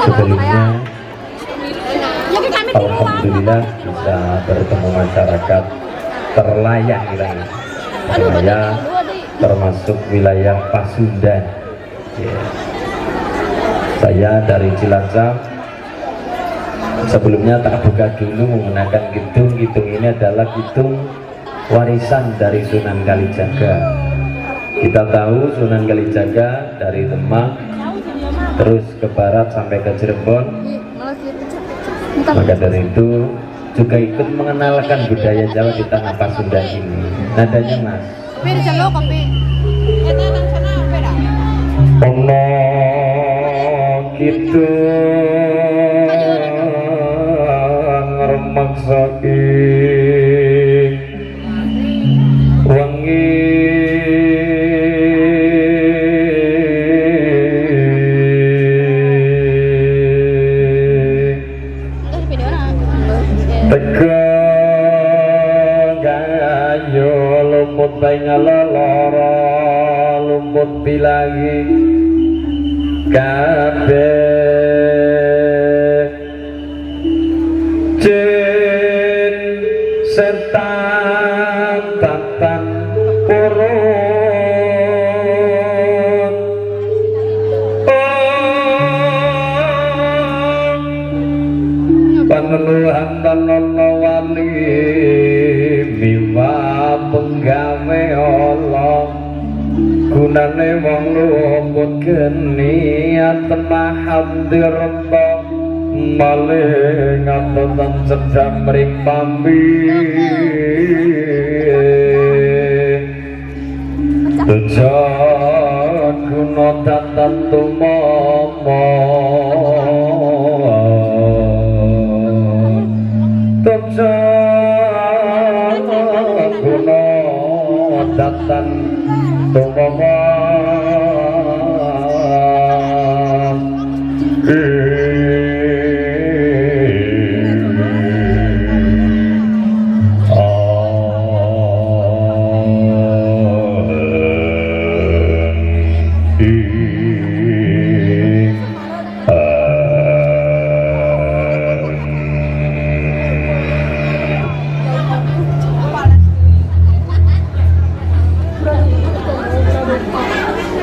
Sebelumnya alhamdulillah bisa bertemu masyarakat terlayak wilayah saya, termasuk wilayah Pasundan. Saya dari Cilacap. Sebelumnya tak buka dulu menggunakan gitung. Gitung ini adalah gitung warisan dari Sunan Kalijaga. Kita tahu Sunan Kalijaga dari Demak terus ke barat sampai ke Cirebon. Maka dari itu juga ikut mengenalkan budaya Jawa di tanah Pasundan ini. Nadanya mas. Ono gitu ngermaksaki wangi ngalara lumut bilangi kabeh jin setan tatan purun paneluhan tanono wali miwa penggawe Allah gunane wong lumut geni atemah hamdirba maling atotan sedam rimpambi tujuan guna tatan tumomo tujuan guna tatan tumomo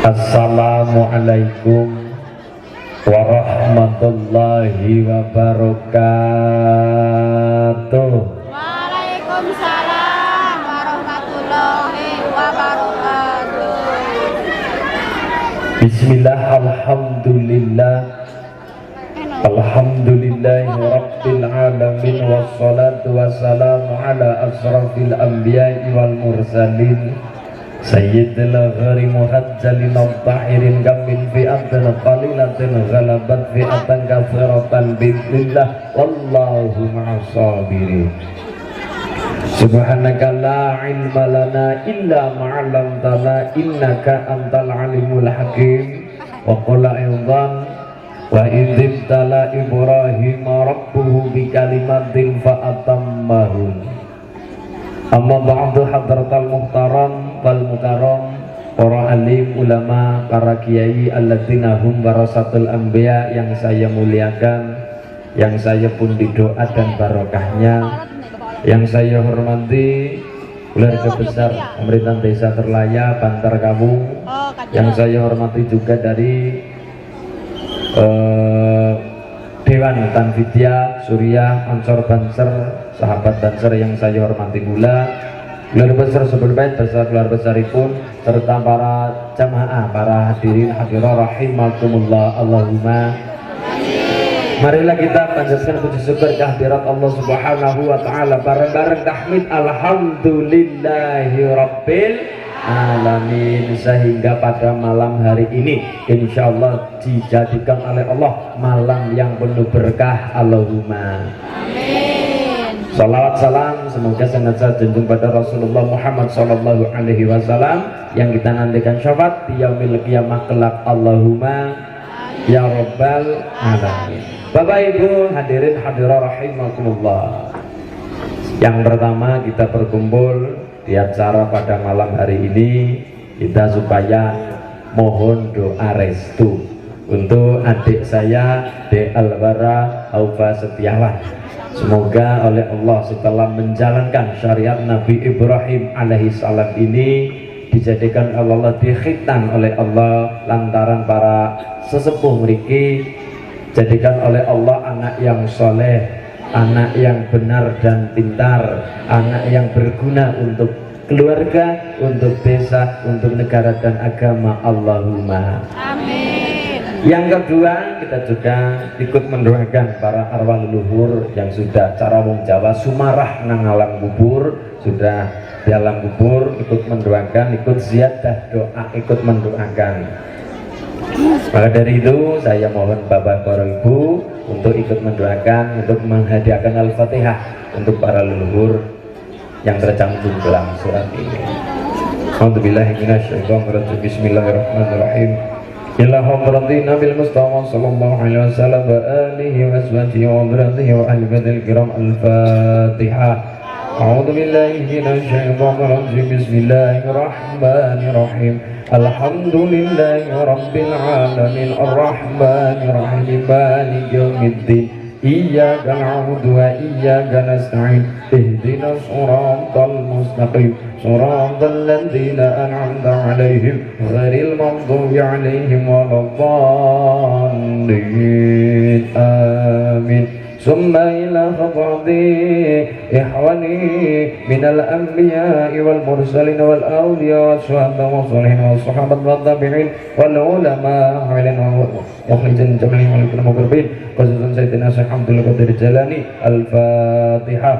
Assalamualaikum warahmatullahi wabarakatuh. Waalaikumsalam warahmatullahi wabarakatuh. Bismillah, alhamdulillah, alhamdulillahi rabbil alamin, wassalatu wassalamu ala asrafil anbiya'i wal mursalin Sayyidil ghari muhajjalin al-tahirin kamin fi'atan qalilatin ghalabat fi'atan kathiratan bismillah wallahu ma'asabirin. Subhanaka la ilma lana illa ma'alamtana innaka antal alimul hakim. Wa qula aydan wa idhibtala Ibrahim rabbuhu bi kalimatin fa'atammahun. Amma ba'du hadratal muhtaram wal mukarram, para alim ulama, para kiai alladzina hum warasatul anbiya yang saya muliakan, yang saya pun doa dan barokahnya. Yang saya hormati keluarga besar pemerintahan desa Terlaya, Bantar Kawung. Yang saya hormati juga dari Dewan Tanvidya, Surya, Ansor Banser, sahabat Banser yang saya hormati pula. Keluarga besar sebelumnya besar keluarga besaripun serta para jamaah, para hadirin hadirah rahimakumullah. Allahumma marilah kita panjatkan puji syukur kehadirat Allah Subhanahu wa taala bareng-bareng tahmid alhamdulillahi rabbil alamin, sehingga pada malam hari ini insyaallah dijadikan oleh Allah malam yang penuh berkah. Allahumma salawat salam semoga senantiasa junjung pada Rasulullah Muhammad sallallahu alaihi wasallam yang kita nantikan syafaat di yaumil qiyamah kelak. Allahumma ya rabbal alamin. Bapak Ibu hadirin hadirah rahimakumullah. Yang pertama kita berkumpul di acara pada malam hari ini kita supaya mohon doa restu untuk adik saya De Alwara Aufa Setiawan. Semoga oleh Allah setelah menjalankan syariat Nabi Ibrahim alaihissalam ini dijadikan Allah dikhitan oleh Allah lantaran para sesepuh mriki, jadikan oleh Allah anak yang soleh, anak yang benar dan pintar, anak yang berguna untuk keluarga, untuk desa, untuk negara dan agama. Allahumma amin. Yang kedua kita juga ikut mendoakan para arwah leluhur yang sudah cara wong Jawa sumarah nang alam kubur, sudah di alam kubur, ikut mendoakan, ikut ziyadah doa, ikut mendoakan. Maka dari itu saya mohon Bapak Ibu untuk ikut mendoakan, untuk menghadiahkan Al-Fatihah untuk para leluhur yang tercantum dalam surat ini. A'udzubillahi minasyaitonir rajim. Bismillahirrahmanirrahim. Illahum radina bil Mustafa sallallahu alaihi wasallam wa alihi wa ashabihi wa baratihi wa ahli badil kiram. Al-Fatihah. A'udzu billahi minasyaitonir rajim. Bismillahirrahmanirrahim. Alhamdulillahi rabbil alamin arrahmanir rahim maliki yaumiddin iyyaka na'budu wa iyyaka nasta'in ihdinas siratal mustaqim siratal ladzina an'amta 'alaihim ghairil maghdubi 'alaihim waladdallin. Amin. Summa ila hadrati ihwani minal anbiya'i wal mursalin wal awliya was syuhada was salihin was sahabat wat tabi'in wal ulama wa khairin jami'in wal muqarrabin khususan sayyidina Syekh Abdul Qadir Jalani. Al-Fatihah.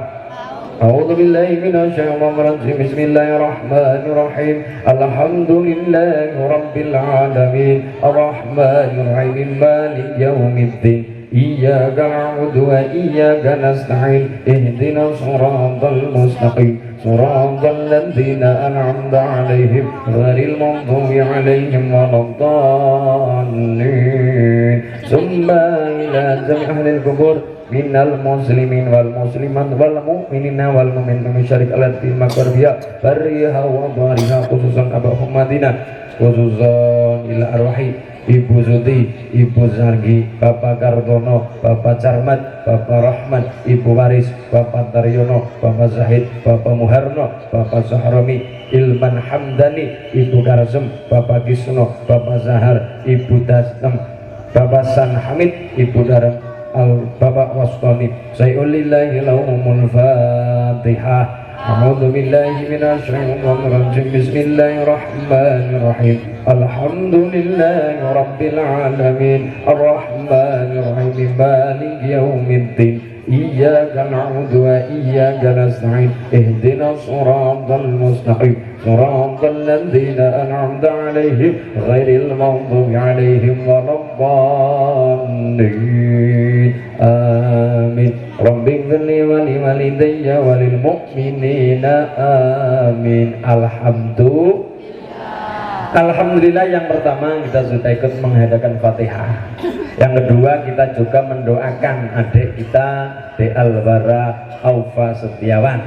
A'udzu billahi minasyaitonir rajim. Bismillahirrahmanirrahim. Alhamdulillahi rabbil alamin arrahmanir rahim maliki yaumiddin iyyaka na'budu wa iyyaka nasta'in ihdinas siratal mustaqim siratal ladzina an'amta 'alaihim ghairil maghdubi 'alaihim waladdallin. Summa ila jami' ahlil qubur minal muslimin wal muslimat wal mu'minina wal mu'minat min syarq al-ardi maqarbiya bariha wa bariha khususan Abu Muhammadina khususan ila arwahi Ibu Suti, Ibu Sargi, Bapak Kartono, Bapak Carmat, Bapak Rahman, Ibu Waris, Bapak Taryono, Bapak Zahid, Bapak Muharno, Bapak Sahrami, Ilman Hamdani, Ibu Karsem, Bapak Kisno, Bapak Zahar, Ibu Dastem, Bapak San Hamid, Ibu Darang, Bapak Wastoni. Sayulillahi lahumul Fatihah. A'udzu billahi minasyaitonir rajim. Bismillahirrahmanirrahim. Alhamdulillahi rabbil alamin arrahmanir rahim maliki yaumiddin iyyaka na'budu wa iyyaka nasta'in ihdinas siratal mustaqim siratal ladzina an'amta 'alaihim ghairil maghdubi 'alaihim waladdallin. Amin. Rabbighfirli wa li walidayya wa lil mu'minina amin. Alhamdulillah. Yang pertama kita sudah ikut menghadakan Fatihah. Yang kedua kita juga mendoakan adik kita De Alwara Aufa Setiawan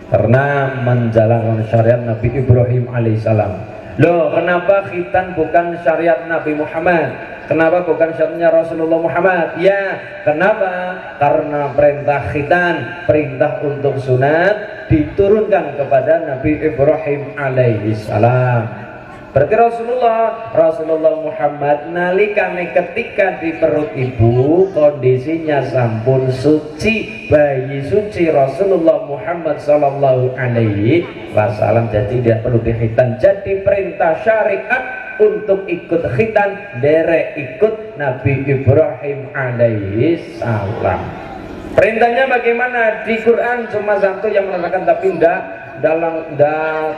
karena menjalankan syariat Nabi Ibrahim alaihissalam. Loh, kenapa khitan bukan syariat Nabi Muhammad? Kenapa bukan syariatnya Rasulullah Muhammad? Ya, kenapa? Karena perintah khitan, perintah untuk sunat diturunkan kepada Nabi Ibrahim alaihi salam. Berarti Rasulullah Muhammad nalikane ketika di perut ibu kondisinya sampun suci, bayi suci Rasulullah Muhammad sallallahu alaihi wasallam, jadi tidak perlu dihitan. Jadi perintah syariat untuk ikut khitan derek ikut Nabi Ibrahim alaihi salam. Perintahnya bagaimana? Di Quran cuma satu yang menerangkan, tapi tidak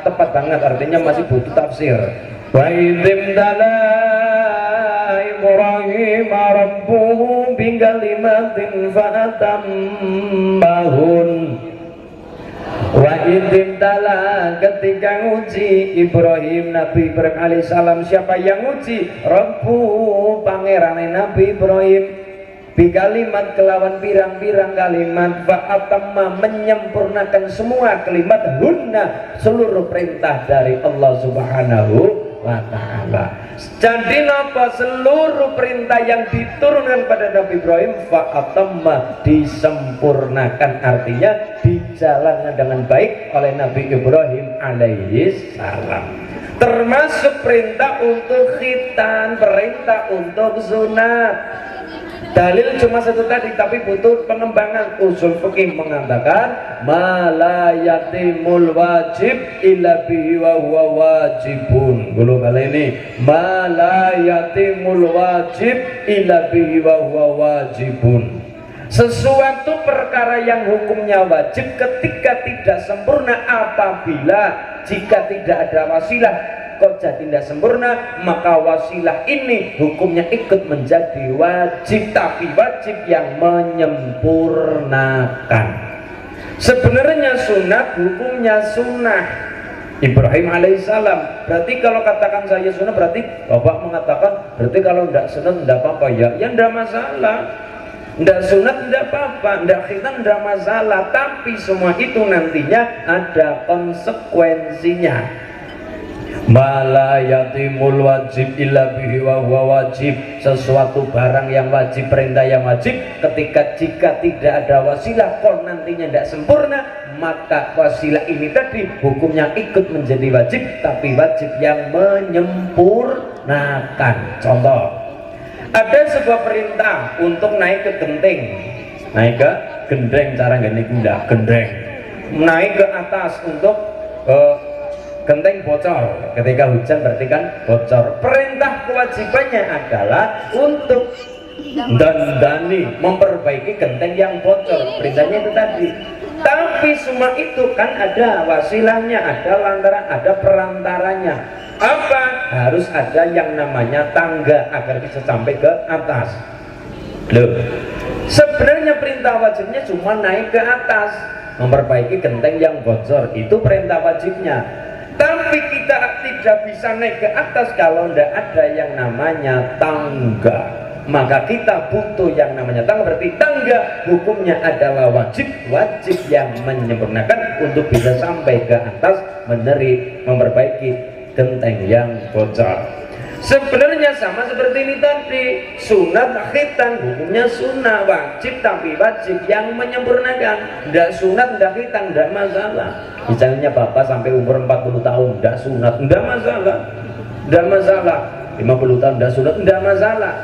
tepat banget, artinya masih butuh tafsir. Wa idzim dala Ibrahim rabbuhu bi kalimatin fa'atammahun. Wa idzim dala, ketika nguji Ibrahim, Nabi Ibrahim alaihissalam. Siapa yang nguji? Rabbuhu, pangerane Nabi Ibrahim, bi kalimat, kelawan pirang-pirang kalimat, fa'atamma, menyempurnakan semua kalimat, hunna, seluruh perintah dari Allah subhanahu wa ta'ala. Jadi napa? Seluruh perintah yang diturunkan pada Nabi Ibrahim fa'atamma, disempurnakan, artinya dijalankan dengan baik oleh Nabi Ibrahim alaihi salam. Termasuk perintah untuk khitan, perintah untuk sunat. Dalil cuma satu tadi, tapi butuh pengembangan. Usul fikih mengatakan mala yatimul wajib illa bihi wa huwa wajibun. Gulu kali ini mala yatimul wajib illa bihi wa huwa wajibun. Sesuatu perkara yang hukumnya wajib ketika tidak sempurna, apabila jika tidak ada wasilah kok jadi tidak sempurna, maka wasilah ini hukumnya ikut menjadi wajib, tapi wajib yang menyempurnakan. Sebenarnya sunat hukumnya sunnah Ibrahim alaihissalam. Berarti kalau katakan saya sunat, berarti Bapak mengatakan berarti kalau tidak sunat tidak apa-apa. Ya tidak masalah, tidak sunat tidak apa-apa, tidak khitan tidak masalah, tapi semua itu nantinya ada konsekuensinya. Mala yatimul wajib illa bihi wa huwa wajib. Sesuatu barang yang wajib, perintah yang wajib, ketika jika tidak ada wasilah kok nantinya tidak sempurna, maka wasilah ini tadi hukumnya ikut menjadi wajib, tapi wajib yang menyempurnakan. Contoh, ada sebuah perintah untuk naik ke genteng. Naik ke gendeng, cara gini kuda, gendeng. Naik ke atas untuk genteng bocor, ketika hujan berarti kan bocor. Perintah kewajibannya adalah untuk dandani, memperbaiki genteng yang bocor. Perintahnya itu tadi. Tapi semua itu kan ada wasilahnya, ada lantaran, ada perantaranya. Apa? Harus ada yang namanya tangga agar bisa sampai ke atas. Loh, sebenarnya perintah wajibnya cuma naik ke atas, memperbaiki genteng yang bocor, itu perintah wajibnya. Tapi kita tidak bisa naik ke atas kalau tidak ada yang namanya tangga. Maka kita butuh yang namanya tangga. Berarti tangga hukumnya adalah wajib, wajib yang menyempurnakan untuk bisa sampai ke atas, memperbaiki genteng yang bocor. Sebenarnya sama seperti ini tadi, sunat khitan hukumnya sunnah, wajib tapi wajib yang menyempurnakan. Tidak sunat, tidak khitan, tidak masalah. Misalnya bapak sampai umur 40 tahun tidak sunat, tidak masalah, tidak masalah. 50 tahun tidak sunat, tidak masalah.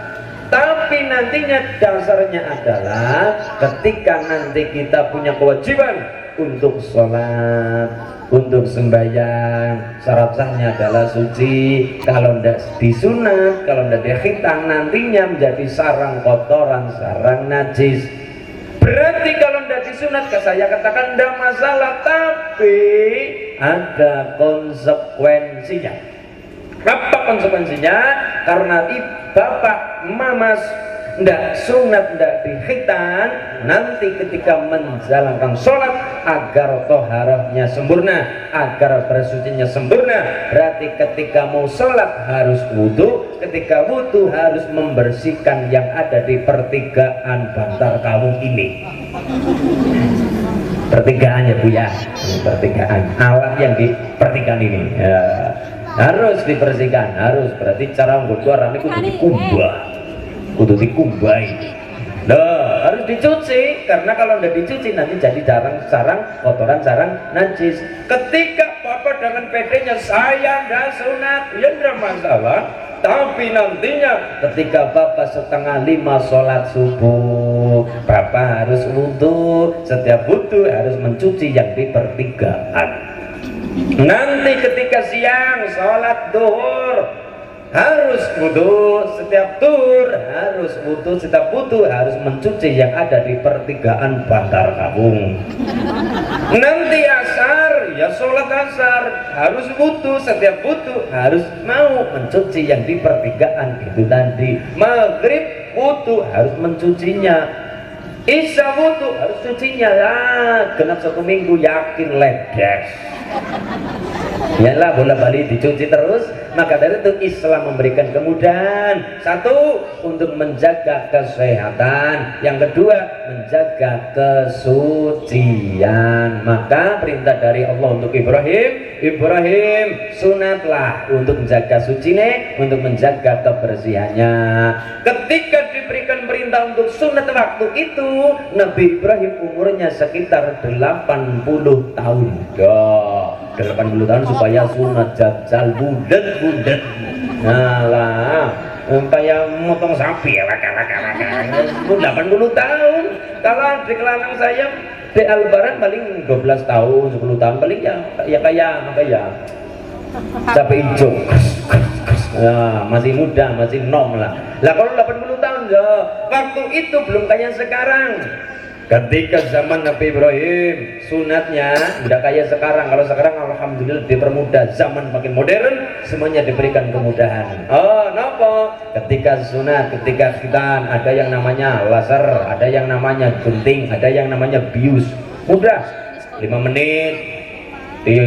Tapi nantinya dasarnya adalah ketika nanti kita punya kewajiban untuk sholat, untuk sembahyang, syarat sahnya adalah suci. Kalau tidak disunat, kalau tidak dikhitan, nantinya menjadi sarang kotoran, sarang najis. Berarti kalau tidak disunat, saya katakan tidak masalah, tapi ada konsekuensinya. Apa konsekuensinya? Karena bapak mamas tidak sunat, tidak dikhitan, nanti ketika menjalankan sholat agar toharahnya sempurna, agar bersucinya sempurna, berarti ketika mau sholat harus wudhu, ketika wudhu harus membersihkan yang ada di pertigaan bantar kawung ini. Pertigaan ya Bu ya, pertigaan, alat yang di pertigaan ini ya, harus dibersihkan, harus. Berarti cara wudhu arane kudu dikumbah. kudu dikumbai. Nah, harus dicuci karena kalau tidak dicuci nanti jadi sarang kotoran sarang najis. Ketika Bapak dengan pedenya saya tidak sunat, ya tidak masalah. Tapi nantinya ketika Bapak 4:30 sholat subuh, Bapak harus wudhu. Setiap wudhu harus mencuci yang di pertigaan. Nanti ketika siang sholat duhur harus wudhu, setiap tur harus wudhu, setiap wudhu harus mencuci yang ada di pertigaan Bantar Kabung. Nanti asar, ya sholat asar harus wudhu, setiap wudhu harus mau mencuci yang di pertigaan itu tadi. Maghrib wudhu harus mencucinya, isya wudhu harus cucinya. Genap 1 minggu yakin ledes. Yalah bola-balik dicuci terus. Maka dari itu Islam memberikan kemudahan. 1, untuk menjaga kesehatan. Yang kedua, menjaga kesucian. Maka perintah dari Allah untuk Ibrahim sunatlah untuk menjaga sucine, untuk menjaga kebersihannya. Ketika diberikan perintah untuk sunat waktu itu, Nabi Ibrahim umurnya sekitar 80 tahun. 80 tahun supaya sunat jajal budet. Nah lah kayak motong sapi ya, 80 tahun. Kalau adik lanang saya di Albaran paling 12 tahun 10 tahun paling ya kayak sapi hijau. Nah, masih muda, masih nom lah. Kalau 80 tahun waktu itu belum kayak sekarang. Ketika zaman Nabi Ibrahim sunatnya udah kayak sekarang. Kalau sekarang alhamdulillah dipermudah, zaman makin modern, semuanya diberikan kemudahan. Oh, nopo? Ketika sunat, ketika khitan, ada yang namanya laser, ada yang namanya gunting, ada yang namanya bius. Mudah, 5 menit di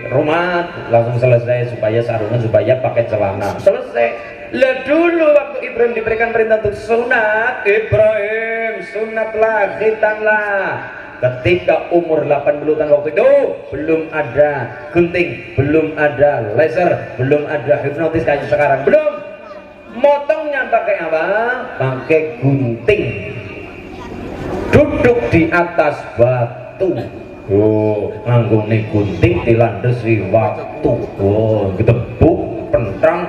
rumah langsung selesai, supaya sarungan, supaya pakai celana selesai. Lah dulu waktu Ibrahim diberikan perintah untuk sunat, Ibrahim sunatlah, khitanlah. Ketika umur 80 tahun waktu itu belum ada gunting, belum ada laser, belum ada hipnotis kayak sekarang, belum. Motongnya pakai apa? Pakai gunting. Duduk di atas batu. Oh, nganggone gunting dilandesi waktu. Oh, ditebuk pentang.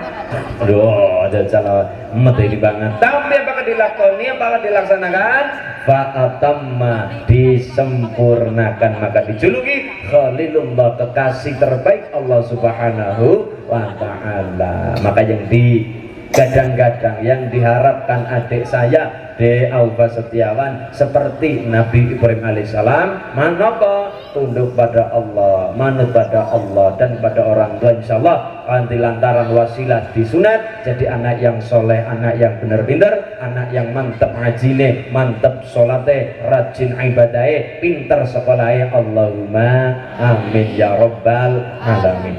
Aduh, jajal medeni banget. Tapi apakah dilakoni, apakah dilaksanakan? Fa'atamma, disempurnakan, maka dijuluki Khalilullah, kekasih terbaik Allah Subhanahu wa ta'ala. Maka yang digadang-gadang, yang diharapkan adik saya De Aufa Setiawan seperti Nabi Ibrahim alaihissalam, manapa tunduk pada Allah, manut pada Allah dan pada orang tua, insyaallah nanti lantaran wasilah disunat jadi anak yang soleh, anak yang benar pinter, anak yang mantep ngajine, mantep solate, rajin ibadahe, pinter sekolahe. Allahumma amin ya rabbal alamin.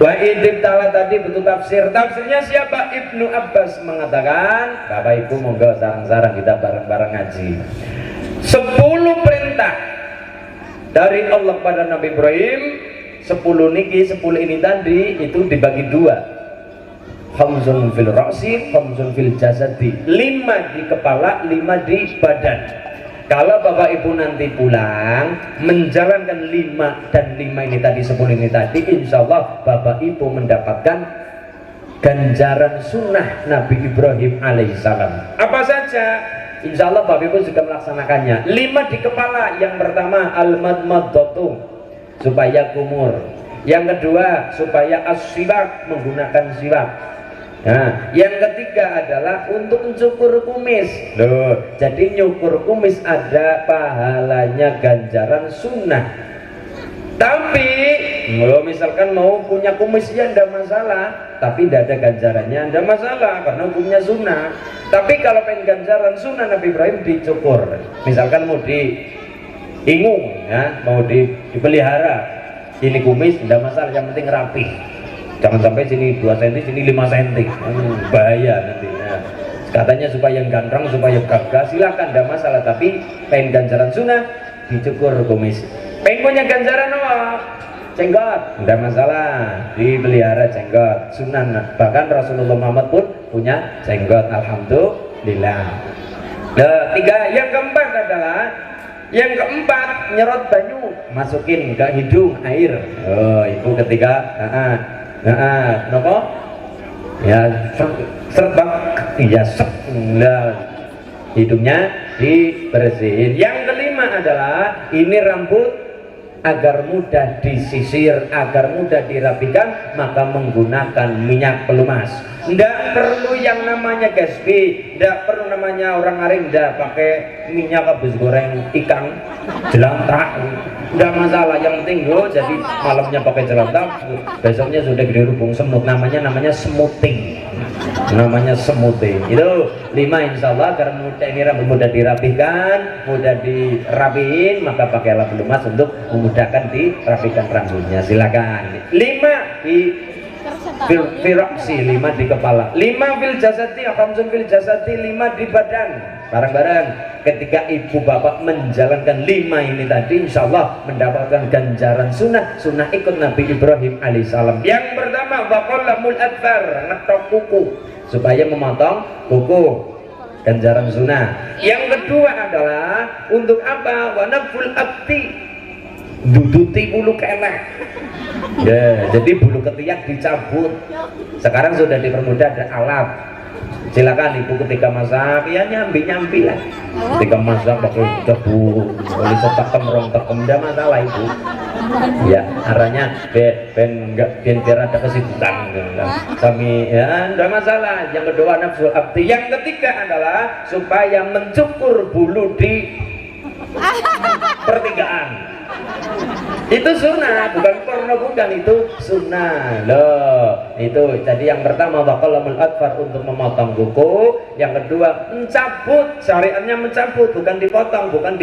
Wa idib ta'ala tadi bentuk tafsirnya siapa? Ibnu Abbas mengatakan, Bapak Ibu monggo sarang-sarang kita bareng-bareng ngaji. 10 perintah dari Allah pada Nabi Ibrahim, 10 ini tadi itu dibagi 2. Khamsun fil ra'si, khamsun fil jasadi. 5 di kepala, 5 di badan. Kalau Bapak Ibu nanti pulang menjalankan 5 dan 5 ini tadi, 10 ini tadi, insya Allah Bapak Ibu mendapatkan ganjaran sunnah Nabi Ibrahim alaihissalam. Apa saja? Insya Allah Bapak Ibu juga melaksanakannya. 5 di kepala. Yang pertama al-madmadatu, supaya kumur. Yang kedua supaya as-siwak, menggunakan siwak. Nah, yang ketiga adalah untuk mencukur kumis. Loh, jadi nyukur kumis ada pahalanya, ganjaran sunnah. Tapi kalau misalkan mau punya kumis ya tidak masalah, tapi tidak ada ganjarannya tidak masalah karena hukumnya sunnah. Tapi kalau pengen ganjaran sunnah Nabi Ibrahim dicukur. Misalkan mau diingung ya, mau dipelihara, ini kumis tidak masalah, yang penting rapi. Jangan sampai sini 2 cm, sini 5 cm. Bahaya nanti. Nah, katanya supaya ganteng, supaya gagah, silakan, tidak masalah. Tapi pengen ganjaran sunnah, dicukur kumis. Pengen punya ganjaran jenggot, tidak masalah, dipelihara jenggot, sunnah. Bahkan Rasulullah Muhammad pun punya jenggot, alhamdulillah. Nah, yang keempat adalah nyerot banyu, masukin ke hidung air. Oh, itu ketiga. Nopo? Ya, serbak, ya hidungnya dibersihin. Yang kelima adalah ini rambut agar mudah disisir, agar mudah dirapikan, maka menggunakan minyak pelumas. Tidak perlu yang namanya gaspi, tidak perlu namanya orang aring, tidak pakai minyak habis goreng ikan jelantah, tidak masalah. Yang penting jadi malamnya pakai jelantah, besoknya sudah dirubung semut, namanya smoothing. Namanya smoothing. Itu 5 insya Allah, karena mudah ini rambut mudah dirapihkan, mudah dirapihin, maka pakailah pelumas untuk memudahkan dirapikan rambutnya. Silakan. 5 di firoksi, 5 di kepala, 5 fil jasadi, 5 fil jasadi, 5 di badan. Bareng-bareng ketika ibu bapak menjalankan 5 ini tadi, insya Allah mendapatkan ganjaran sunnah ikut Nabi Ibrahim alaihissalam. Yang pertama, waqallamul adfar, ngetok kuku supaya memotong kuku, ganjaran sunnah. Yang kedua adalah untuk apa? Wanaful abdi, duduti bulu kelek. Ya, jadi bulu ketiak dicabut. Sekarang sudah dipermudah, ada alat. Silakan ibu ketika masak, ya nyambi lah. Ketika masak pakai cebu, boleh tekem rong tekem, tidak masalah ibu. Ya, arahnya ben kira ada kesibukan. Kami ya tidak masalah. Yang kedua nafsul abdi. Yang ketiga adalah supaya mencukur bulu di pertigaan. Itu sunnah, bukan porno, bukan, itu sunnah loh. Itu jadi yang pertama waqallamul adfar, untuk memotong kuku. Yang kedua mencabut, syariatnya mencabut, bukan dipotong, bukan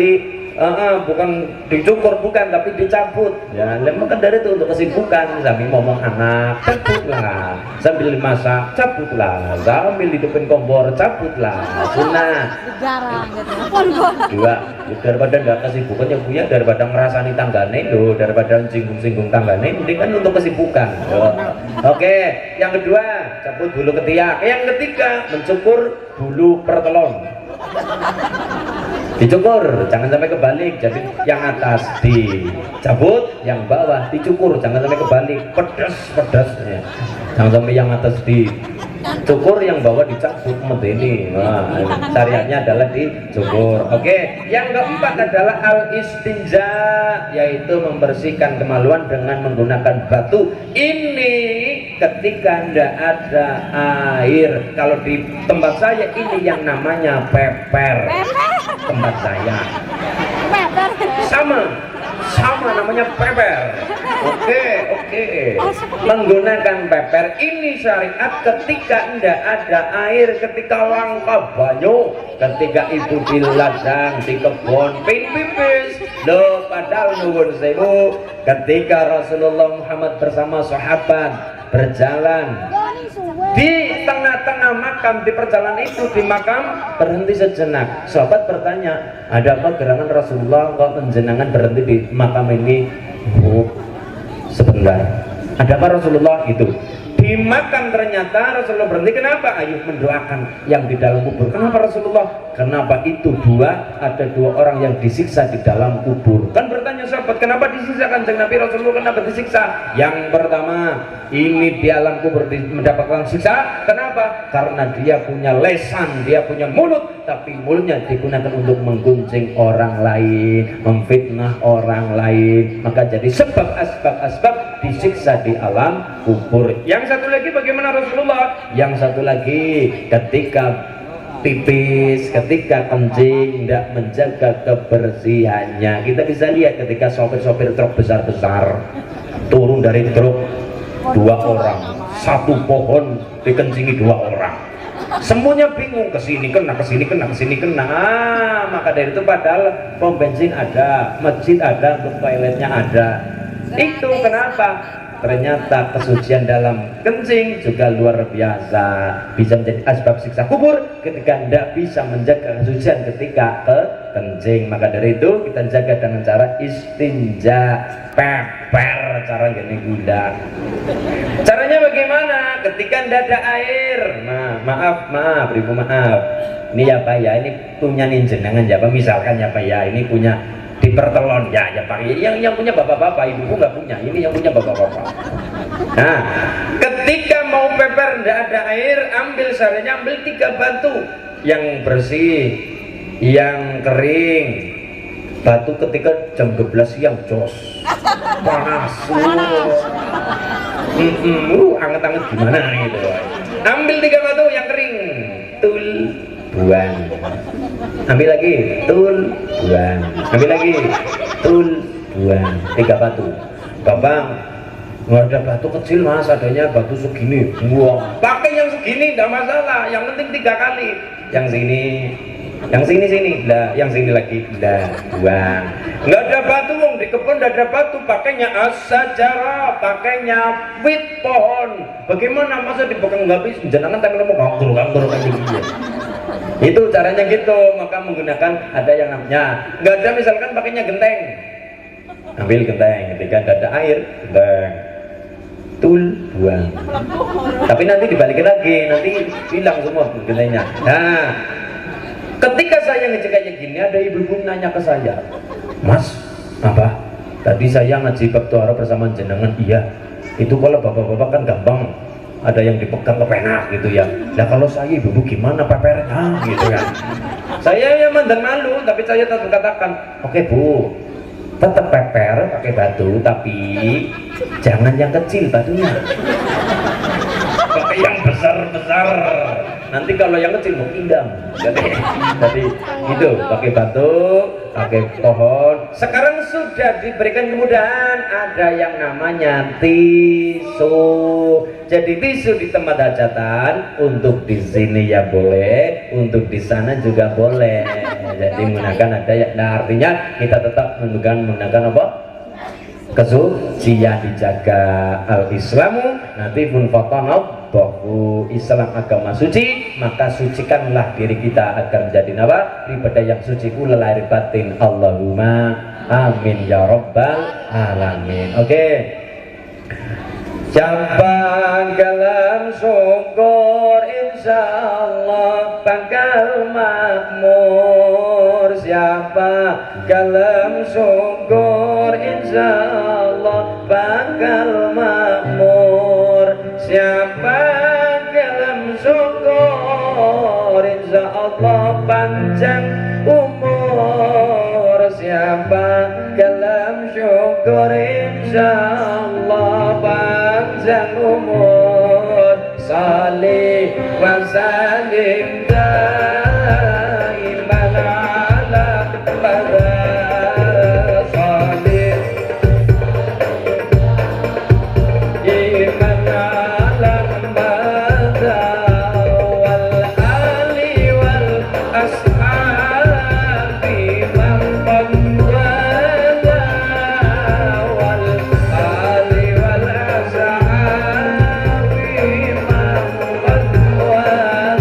dicukur, bukan, tapi dicabut. Ya, maka dari itu untuk kesibukan, sambil ngomong anak, cabutlah, sambil masak, cabutlah, sambil hidupin kompor, cabutlah, sunnah. Dua, daripada nggak kesibukan ya punya, daripada ngerasani tanggane lo, daripada singgung-singgung tanggane, mending kan untuk kesibukan. Oke, yang kedua cabut bulu ketiak. Yang ketiga mencukur bulu pertelon. Dicukur, jangan sampai kebalik. Jadi yang atas dicabut, yang bawah dicukur, jangan sampai kebalik. Pedas ya. Jangan sampai yang atas dicukur, yang bawah dicabut. Ini syariatnya adalah dicukur. Oke, yang keempat adalah al-istinja, yaitu membersihkan kemaluan dengan menggunakan batu. Ini ketika tidak ada air. Kalau di tempat saya ini yang namanya peper. Tempat saya sama namanya peper. Oke. Menggunakan peper ini syariat ketika tidak ada air, ketika langka banyu, ketika itu di ladang, di kebun, pipis loh. Padahal nuwun sewu, ketika Rasulullah Muhammad bersama sahabat berjalan di tengah-tengah makam, di perjalanan itu di makam berhenti sejenak. Sahabat bertanya, ada apa gerangan Rasulullah kok menjenengan berhenti di makam ini? Sebentar, ada apa Rasulullah? Itu di makam ternyata Rasulullah berhenti. Kenapa? Ayo mendoakan yang di dalam kubur. Kenapa Rasulullah? Kenapa itu ada dua orang yang disiksa di dalam kubur. Kan bertanya sahabat, kenapa disiksa? Kanjeng Nabi Rasulullah kenapa disiksa? Yang pertama, ini di alam kubur mendapatkan siksa. Kenapa? Karena dia punya lesan, dia punya mulut, tapi mulutnya digunakan untuk menggunjing orang lain, memfitnah orang lain. Maka jadi asbab disiksa di alam kubur. Yang satu lagi bagaimana Rasulullah? Yang satu lagi ketika pipis, ketika kencing, tidak menjaga kebersihannya. Kita bisa lihat ketika sopir-sopir truk besar-besar turun dari truk, 2 orang, 1 pohon dikencingi 2 orang. Semuanya bingung, kesini kena. Maka dari itu padahal pom bensin ada, masjid ada, untuk toiletnya ada. Itu kenapa? Ternyata kesucian dalam kencing juga luar biasa, bisa menjadi asbab siksa kubur ketika tidak bisa menjaga kesucian ketika kencing. Maka dari itu kita jaga dengan cara istinja, peper, cara gini gula. Caranya bagaimana? Ketika ndak ada air, maaf, ibu maaf. Ini ya Pak ya, ini punya jenengan ya Pak. Misalkan ya Pak ya, ini punya di Pertelon ya Pak. Yang punya bapak-bapak, ibuku nggak punya. Ini yang punya bapak-bapak. Nah, ketika mau peper ndak ada air, ambil caranya ambil 3 batu yang bersih, yang kering. Batu ketika jam 12 siang jos panas anget-anget gimana gitu. Ambil 3 batu yang kering, tul buang, ambil lagi tul buang, ambil lagi tul buang, 3 batu. Bapak nggak ada batu kecil mas, adanya batu segini, buang, pakai yang segini nggak masalah, yang penting 3 kali, yang sini lah, yang sini lagi lah, buang. Nggak ada batu, wong di kebun nggak ada batu, pakainya asajarah, pakainya wit pohon. Bagaimana masa dipegang nggak bisa? Jenengan tangan mau nganggur kayak gini. Itu caranya gitu. Maka menggunakan ada yang namanya nggak ada, misalkan pakainya genteng, ambil genteng. Ketika nggak ada air, genteng, tul buang. Tapi nanti dibalikin lagi, nanti hilang semua gentengnya. Nah, ketika saya ngecek kayak gini, ada ibu-ibu nanya ke saya, Mas, apa? Tadi saya ngaji bab tohara bersama jenengan, iya. Itu kalau bapak-bapak kan gampang, ada yang dipegang kepenak gitu ya. Nah kalau saya ibu-ibu gimana pepernya gitu kan? Saya ya mandang malu, tapi saya tetap katakan, oke Bu, tetap peper pakai batu, tapi jangan yang kecil batunya. Pakai yang besar-besar. Nanti kalau yang kecil mau pindang. Jadi itu pakai batu, pakai pohon. Sekarang sudah diberikan kemudahan, ada yang namanya tisu. Jadi tisu di tempat hajatan, untuk di sini ya boleh, untuk di sana juga boleh. Jadi menggunakan ada ya, nah artinya kita tetap menggunakan apa? Kesucian dijaga. Al-Islamu nanti pun fatanab bahwa Islam agama suci, maka sucikanlah diri kita agar menjadi nawa ibadah yang suci kula lahir batin. Allahumma amin ya rabbal alamin. Oke. Cabang kalam syukur insyaallah bakal makmur. Siapa kalam syukur insyaallah bakal makmur. Siapa kalam syukur insyaallah panjang umur. Siapa kalam syukur insyaallah panjang umur. Salih wa salim daiman ala pada salih iman ala pada wal ali wal ashabi man qadwala wal ali wal ashabi man qadwala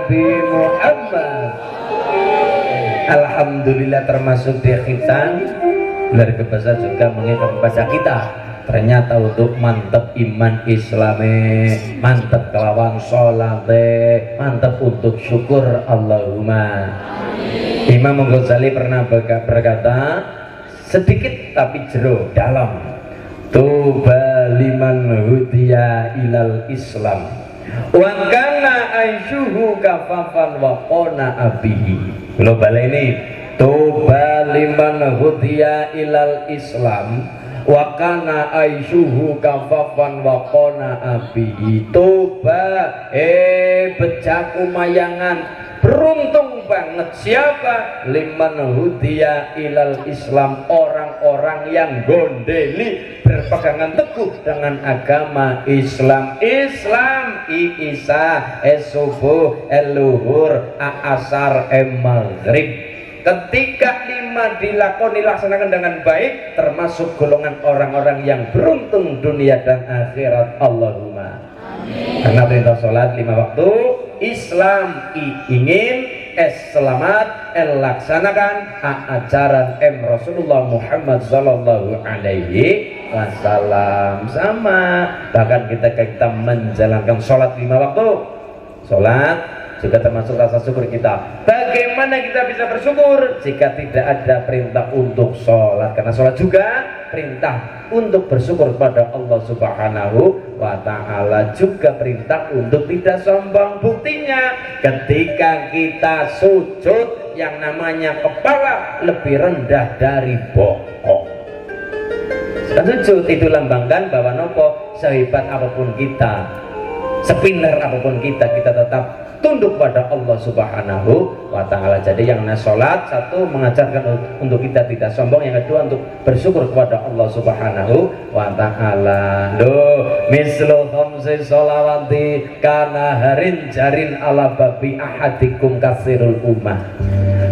Nabi Muhammad. Alhamdulillah termasuk di khitan keluarga besar juga mengingatkan kepada kita, ternyata untuk mantap iman Islami, mantap kelawan sholat, mantap untuk syukur. Allahumma. Imam Ghazali pernah berkata, sedikit tapi jero dalam, tuba liman hudiya ilal Islam wa kana aishuhu kafafan wa qona abihi. Global ini, tuba liman hudiya ilal Islam wa kana aishuhu kafafan wa qona abihi. Tuba bejaku mayangan, beruntung banget siapa? Liman hudiya ilal Islam, orang-orang yang gondeli berpegangan teguh dengan agama Islam. Islam Isa subuh luhur asar maghrib. Ketika 5 dilakoni laksanakan dengan baik, termasuk golongan orang-orang yang beruntung dunia dan akhirat. Allahumma. Karena perintah sholat 5 waktu, Islam ingin selamat laksanakan ajaran Rasulullah Muhammad sallallahu alaihi wasallam. Sama bahkan kita menjalankan sholat 5 waktu, sholat juga termasuk rasa syukur kita. Bagaimana kita bisa bersyukur jika tidak ada perintah untuk sholat? Karena sholat juga perintah untuk bersyukur kepada Allah Subhanahu wa ta'ala, juga perintah untuk tidak sombong. Buktinya ketika kita sujud, yang namanya kepala lebih rendah dari bokong. Sujud itu lambangkan bahwa nopo, sehebat apapun kita, sepinter apapun kita tetap tunduk pada Allah Subhanahu wa ta'ala. Jadi yang sholat, satu mengajarkan untuk kita tidak sombong, yang kedua untuk bersyukur kepada Allah Subhanahu wa ta'ala. Mislu khamsi sholawati kana harin jarin ala babi ahadikum kasirul ummah.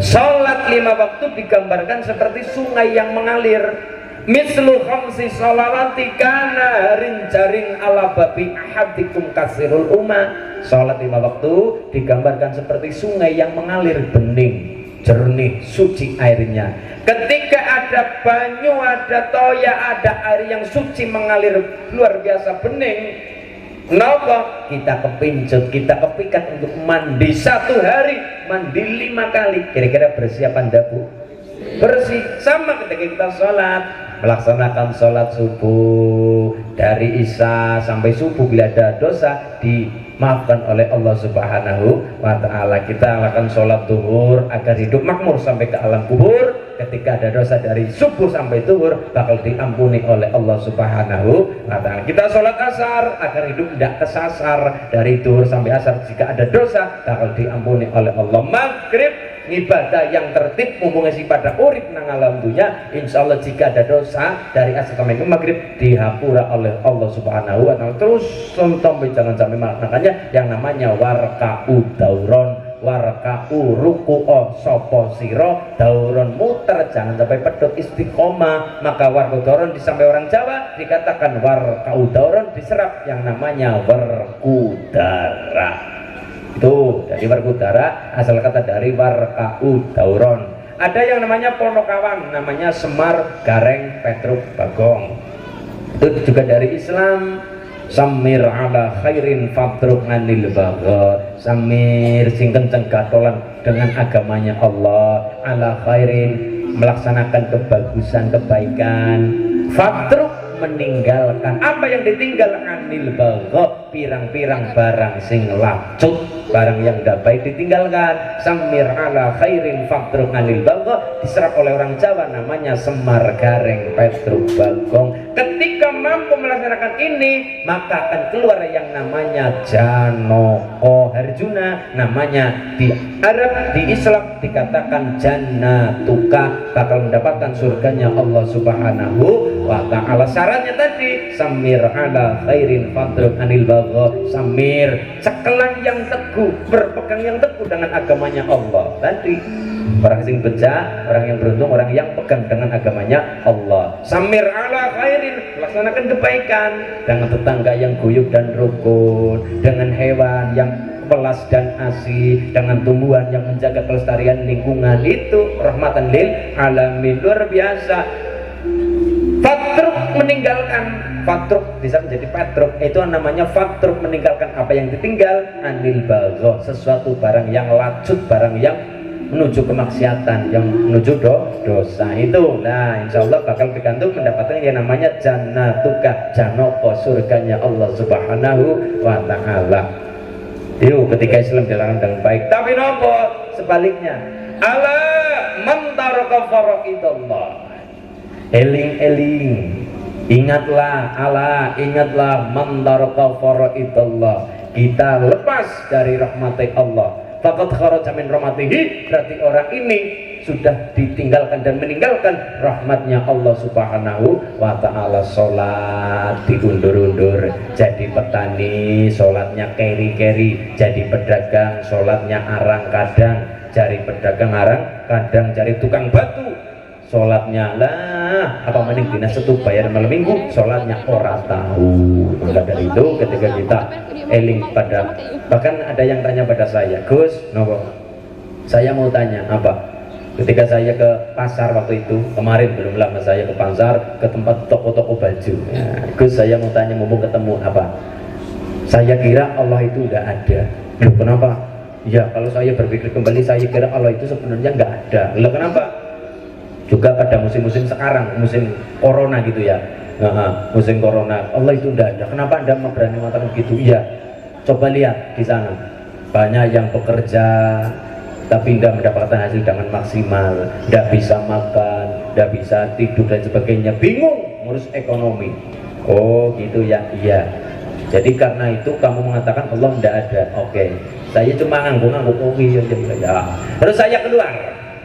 Sholat 5 waktu digambarkan seperti sungai yang mengalir. Mislu khamsi sholawati kana harin jarin ala babi ahadikum kasirul ummah. Sholat 5 waktu digambarkan seperti sungai yang mengalir, bening, jernih, suci airnya. Ketika ada banyu, ada toya, ada air yang suci mengalir luar biasa bening, kenapa? Kita kepincut, kita kepikat untuk mandi 1 hari, mandi 5 kali. Kira-kira bersiapan dabu? Bersih. Sama ketika kita sholat, melaksanakan sholat subuh dari isya sampai subuh, bila ada dosa dimaafkan oleh Allah Subhanahu wa ta'ala. Kita lakukan sholat zuhur agar hidup makmur sampai ke alam kubur. Ketika ada dosa dari subuh sampai zuhur, bakal diampuni oleh Allah Subhanahu wa ta'ala. Kita sholat asar agar hidup tidak kesasar dari zuhur sampai asar. Jika ada dosa, bakal diampuni oleh Allah. Maghrib ibadah yang tertib, mumpung isi pada urip nang alam dunya, insyaallah jika ada dosa dari asar sampai ke maghrib dihapura oleh Allah Subhanahu wa ta'ala. Terus sampai jangan sampai maknanya yang namanya warka'u dauron, warka'u ruku'o sopo siro dauron, muter jangan sampai pedot, istiqomah. Maka warka'u dauron disampai orang Jawa dikatakan warka'u dauron, diserap yang namanya werkudara. Itu dari werkudara asal kata dari warka'u dauron. Ada yang namanya Ponokawan, namanya Semar Gareng Petruk Bagong, itu juga dari Islam. Samir ala khairin fatruk anil bagha. Samir sing kenceng gatolan dengan agamanya Allah, ala khairin melaksanakan kebagusan, kebaikan, fatruk meninggalkan apa yang ditinggal, anil bagha pirang-pirang barang sing lacut, barang yang tidak baik ditinggalkan. Samir ala khairin fatruk anil bagha diserap oleh orang Jawa namanya Semar Gareng Petruk Bagong. Ketika mampu melaksanakan ini, maka akan keluar yang namanya Janoko Harjuna. Namanya di Arab, di Islam dikatakan Jannatuka, bakal mendapatkan surganya Allah Subhanahu wa ta'ala. Syaratnya tadi Samir ala khairin fatruk anil bagha. Samir, cekelang yang teguh, berpegang yang teguh dengan agamanya Allah. Tadi orang sing beja, orang yang beruntung, orang yang pegang dengan agamanya Allah. Samir ala khairin, melaksanakan kebaikan dengan tetangga yang guyup dan rukun, dengan hewan yang pelas dan asih, dengan tumbuhan yang menjaga kelestarian lingkungan, itu rahmatan lil alamin, luar biasa. Fatruk meninggalkan, fatruk bisa menjadi patruk, itu namanya fatruk, meninggalkan apa yang ditinggal, anil bagho, sesuatu barang yang lacut, barang yang menuju kemaksiatan, yang menuju dosa itu. Nah, insya Allah bakal digantung mendapatkan yang namanya jannatuka, janoko, surganya Allah Subhanahu wa ta'ala. Itu ketika Islam dilakukan dengan baik. Tapi nopo sebaliknya, ala man taraka faraidallah, eling-eling, ingatlah, ala ingatlah, man taraka faraidallah, kita lepas dari rahmat Allah, faqad kharaja min rahmatihi, berarti orang ini sudah ditinggalkan dan meninggalkan rahmatnya Allah Subhanahu wa ta'ala. Sholat diundur-undur, jadi petani sholatnya keri-keri, jadi pedagang sholatnya arang-kadang, jadi pedagang arang-kadang, jadi tukang batu sholatnya lah apa mending dina setu bayar malam minggu, sholatnya ora tahu. Maka dari itu ketika kita eling pada, bahkan ada yang tanya pada saya, Gus, nopo, saya mau tanya apa, ketika saya ke pasar waktu itu, kemarin belum lama saya ke pasar, ke tempat toko-toko baju ya, Gus, saya mau tanya, mumpung ketemu, apa, saya kira Allah itu udah ada. Loh, kenapa? Ya kalau saya berpikir kembali, saya kira Allah itu sebenarnya nggak ada. Loh, kenapa? Juga pada musim-musim sekarang, musim corona gitu ya, musim corona, Allah itu tidak ada. Kenapa Anda berani mengatakan begitu? Iya, coba lihat di sana, banyak yang bekerja tapi tidak mendapatkan hasil dengan maksimal, tidak bisa makan, tidak bisa tidur dan sebagainya, bingung ngurus ekonomi. Oh gitu ya, iya. Jadi karena itu kamu mengatakan Allah tidak ada. Oke, saya cuma ngangguk-ngangguk, oh iya ya. Terus saya keluar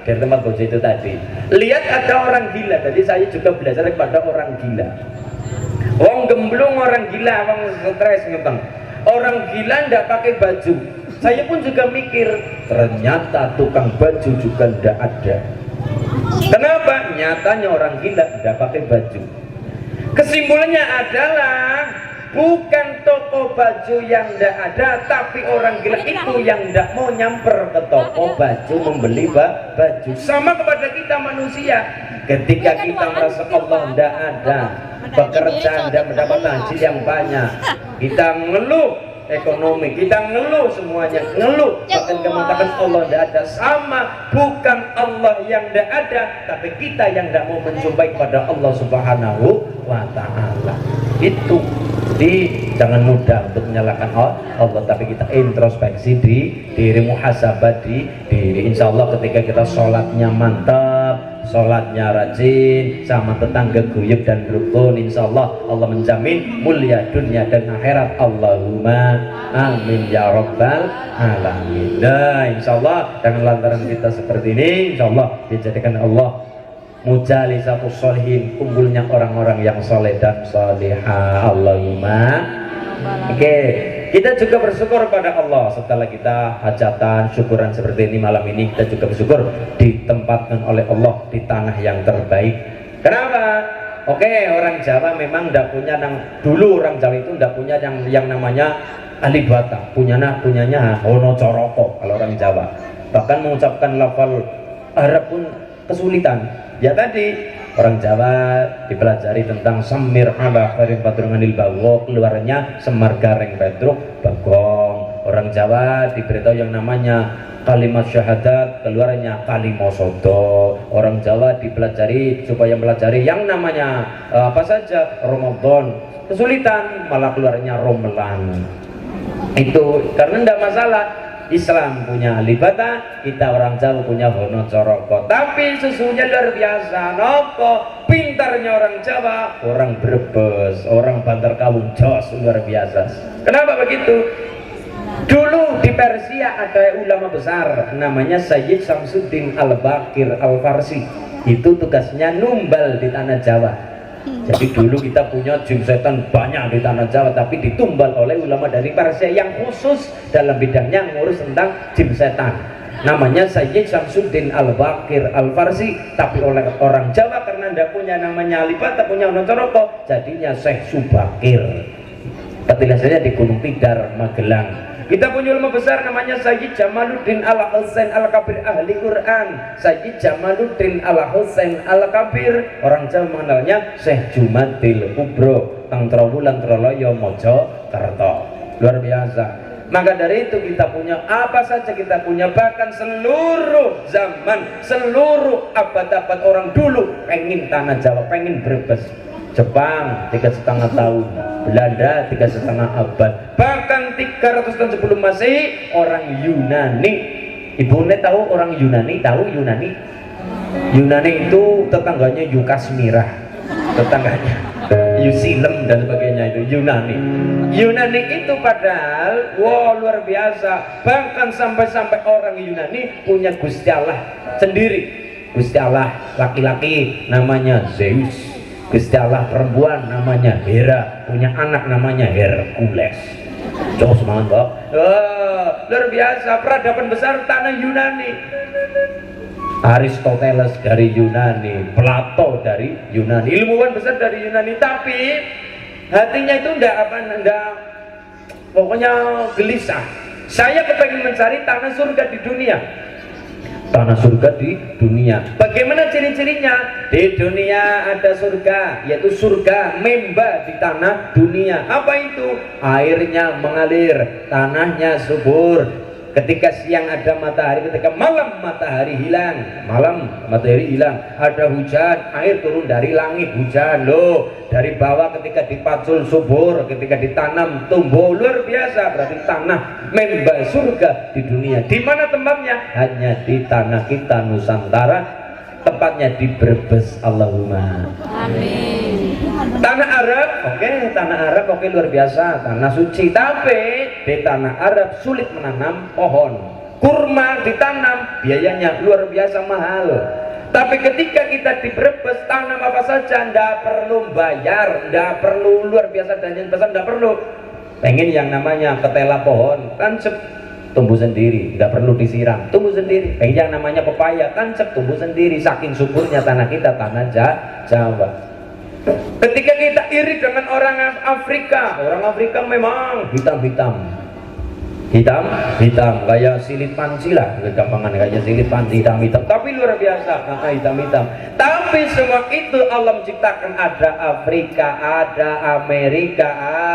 dari tempat bojo itu tadi, lihat ada orang gila. Jadi saya juga belajar kepada orang gila. Wong gemblung orang gila, wong stres ngepeng. Orang gila ndak pakai baju. Saya pun juga mikir, ternyata tukang baju juga ndak ada. Kenapa? Nyatanya orang gila ndak pakai baju. Kesimpulannya adalah bukan toko baju yang ndak ada, tapi orang gila itu yang ndak mau nyamper ke toko baju membeli baju. Sama kepada kita manusia, ketika kita merasa Allah ndak ada, pekerjaan dan mendapat hasil yang banyak, kita ngeluh ekonomi, kita ngeluh semuanya, ngeluh, bahkan kita mengatakan Allah tidak ada. Sama, bukan Allah yang tidak ada, tapi kita yang tidak mau menjumpai pada Allah Subhanahu wa ta'ala. Itu jangan mudah untuk menyalahkan Allah, tapi kita introspeksi di diri, muhasabah di diri. Insya Allah ketika kita sholatnya mantap, sholatnya rajin, sama tetangga guyup dan rukun, insya Allah Allah menjamin mulia dunia dan akhirat. Allahumma amin ya rabbal alamin. Nah insya Allah dengan lantaran kita seperti ini, insya Allah dijadikan Allah mujalisatus sholihin, kumpulnya orang-orang yang soleh dan solehah. Allahumma. Oke, kita juga bersyukur pada Allah setelah kita hajatan, syukuran seperti ini malam ini, kita juga bersyukur ditempatkan oleh Allah di tanah yang terbaik. Kenapa? Oke, orang Jawa memang tidak punya, dulu orang Jawa itu tidak punya yang namanya alibata, punyanya hono coroko kalau orang Jawa. Bahkan mengucapkan lafal Arab pun kesulitan. Ya tadi orang Jawa dipelajari tentang samir ala khairin padrunganil bawo, keluarnya semar gareng pedruk bagong. Orang Jawa diberitahu yang namanya kalimat syahadat, keluarnya kalimosodo. Orang Jawa dipelajari supaya melajari yang namanya apa saja Ramadan, kesulitan malah keluarnya romelan. Itu karena tidak masalah. Islam punya alibata, kita orang Jawa punya hono coroko. Tapi sesungguhnya luar biasa. Nopo pintarnya orang Jawa, orang Brebes, orang Bantar Kawung, jos luar biasa. Kenapa begitu? Dulu di Persia ada ulama besar namanya Sayyid Samsuddin Al-Baqir Al-Farsi. Itu tugasnya numbal di tanah Jawa. Jadi dulu kita punya jin setan banyak di tanah Jawa, tapi ditumbal oleh ulama dari Persia yang khusus dalam bidangnya ngurus tentang jin setan. Namanya Sayyid Samsuddin Al-Baqir Al-Farsi. Tapi oleh orang Jawa karena tidak punya namanya alifat, tak punya nocoroko, jadinya Syekh Subakir. Petilasannya di Gunung Tidar, Magelang. Kita punya ulama besar namanya Sayyid Jamaluddin Al-Husain Al-Kabir ahli Quran. Sayyid Jamaluddin Al-Husain Al-Kabir, orang Jawa mengenalnya Syekh Jumadil Kubro Tang Trawulan Troloyo Mojokerto. Luar biasa. Maka dari itu kita punya apa saja kita punya, bahkan seluruh zaman, seluruh abad-abad orang dulu pengen tanah Jawa, pengen Brebes. Jepang 3,5 tahun, Belanda 3,5 abad, bahkan 300 tahun sebelum Masehi orang Yunani. Ibunya tahu orang Yunani? Tahu Yunani? Yunani itu tetangganya Yukasmira, tetangganya Yusilem dan sebagainya, itu Yunani. Yunani itu padahal luar biasa, bahkan sampai-sampai orang Yunani punya Gusti Allah sendiri. Gusti Allah laki-laki namanya Zeus, Gusti Allah perempuan namanya Hera, punya anak namanya Hercules. Jauh semangat Mbak. Luar biasa, peradaban besar tanah Yunani. Aristoteles dari Yunani, Plato dari Yunani, ilmuwan besar dari Yunani, tapi hatinya itu enggak pokoknya gelisah. Saya kepengen mencari tanah surga di dunia. Tanah surga di dunia. Bagaimana ciri-cirinya? Di dunia ada surga, yaitu surga memba di tanah dunia. Apa itu? Airnya mengalir, tanahnya subur. Ketika siang ada matahari, ketika malam matahari hilang, malam matahari hilang, ada hujan, air turun dari langit, hujan loh, dari bawah ketika dipacul subur, ketika ditanam tumbuh, luar biasa. Berarti tanah memba surga di dunia. Di mana tempatnya? Hanya di tanah kita Nusantara, tempatnya di Brebes. Allahumma amin. Tanah Arab, tanah Arab luar biasa, tanah suci. Tapi di tanah Arab sulit menanam pohon. Kurma ditanam, biayanya luar biasa mahal. Tapi ketika kita di Brebes, tanam apa saja, ndak perlu bayar, ndak perlu luar biasa dan yang besar, ndak perlu. Pengen yang namanya ketela pohon, tancep tumbuh sendiri, nggak perlu disiram, tumbuh sendiri. Pengen yang namanya pepaya, tancep tumbuh sendiri. Saking suburnya tanah kita, tanah Jawa. Ketika kita iri dengan orang Afrika memang hitam kayak silit panci lah, gampangan kayak silit panci, hitam tapi luar biasa, hitam. Tapi semua itu Allah menciptakan, ada Afrika, ada Amerika,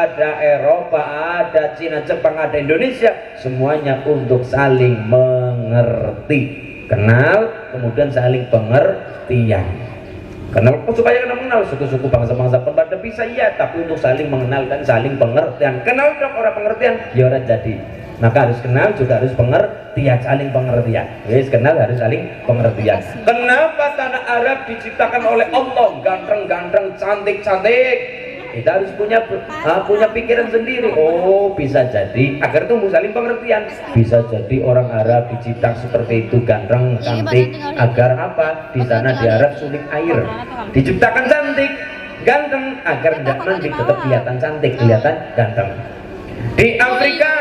ada Eropa, ada Cina, Jepang, ada Indonesia, semuanya untuk saling mengerti, kenal, kemudian saling pengertian. Kenal supaya kita mengenal suku-suku, bangsa-bangsa berbeda bisa ya, tapi untuk saling mengenalkan, saling pengertian. Kenal dong orang pengertian, ya orang jadi. Maka harus kenal juga harus pengertian, saling pengertian. Yes, kenal harus saling pengertian. Kenapa tanah Arab diciptakan oleh Allah ganteng-ganteng, cantik-cantik? Kita harus punya pikiran sendiri. Oh, bisa jadi agar tumbuh saling pengertian. Bisa jadi orang Arab diciptakan seperti itu, ganteng, cantik, agar apa? Di sana di Arab sulit air. Diciptakan cantik, ganteng, agar tidak mandi tetap kelihatan cantik, kelihatan ganteng. Di Afrika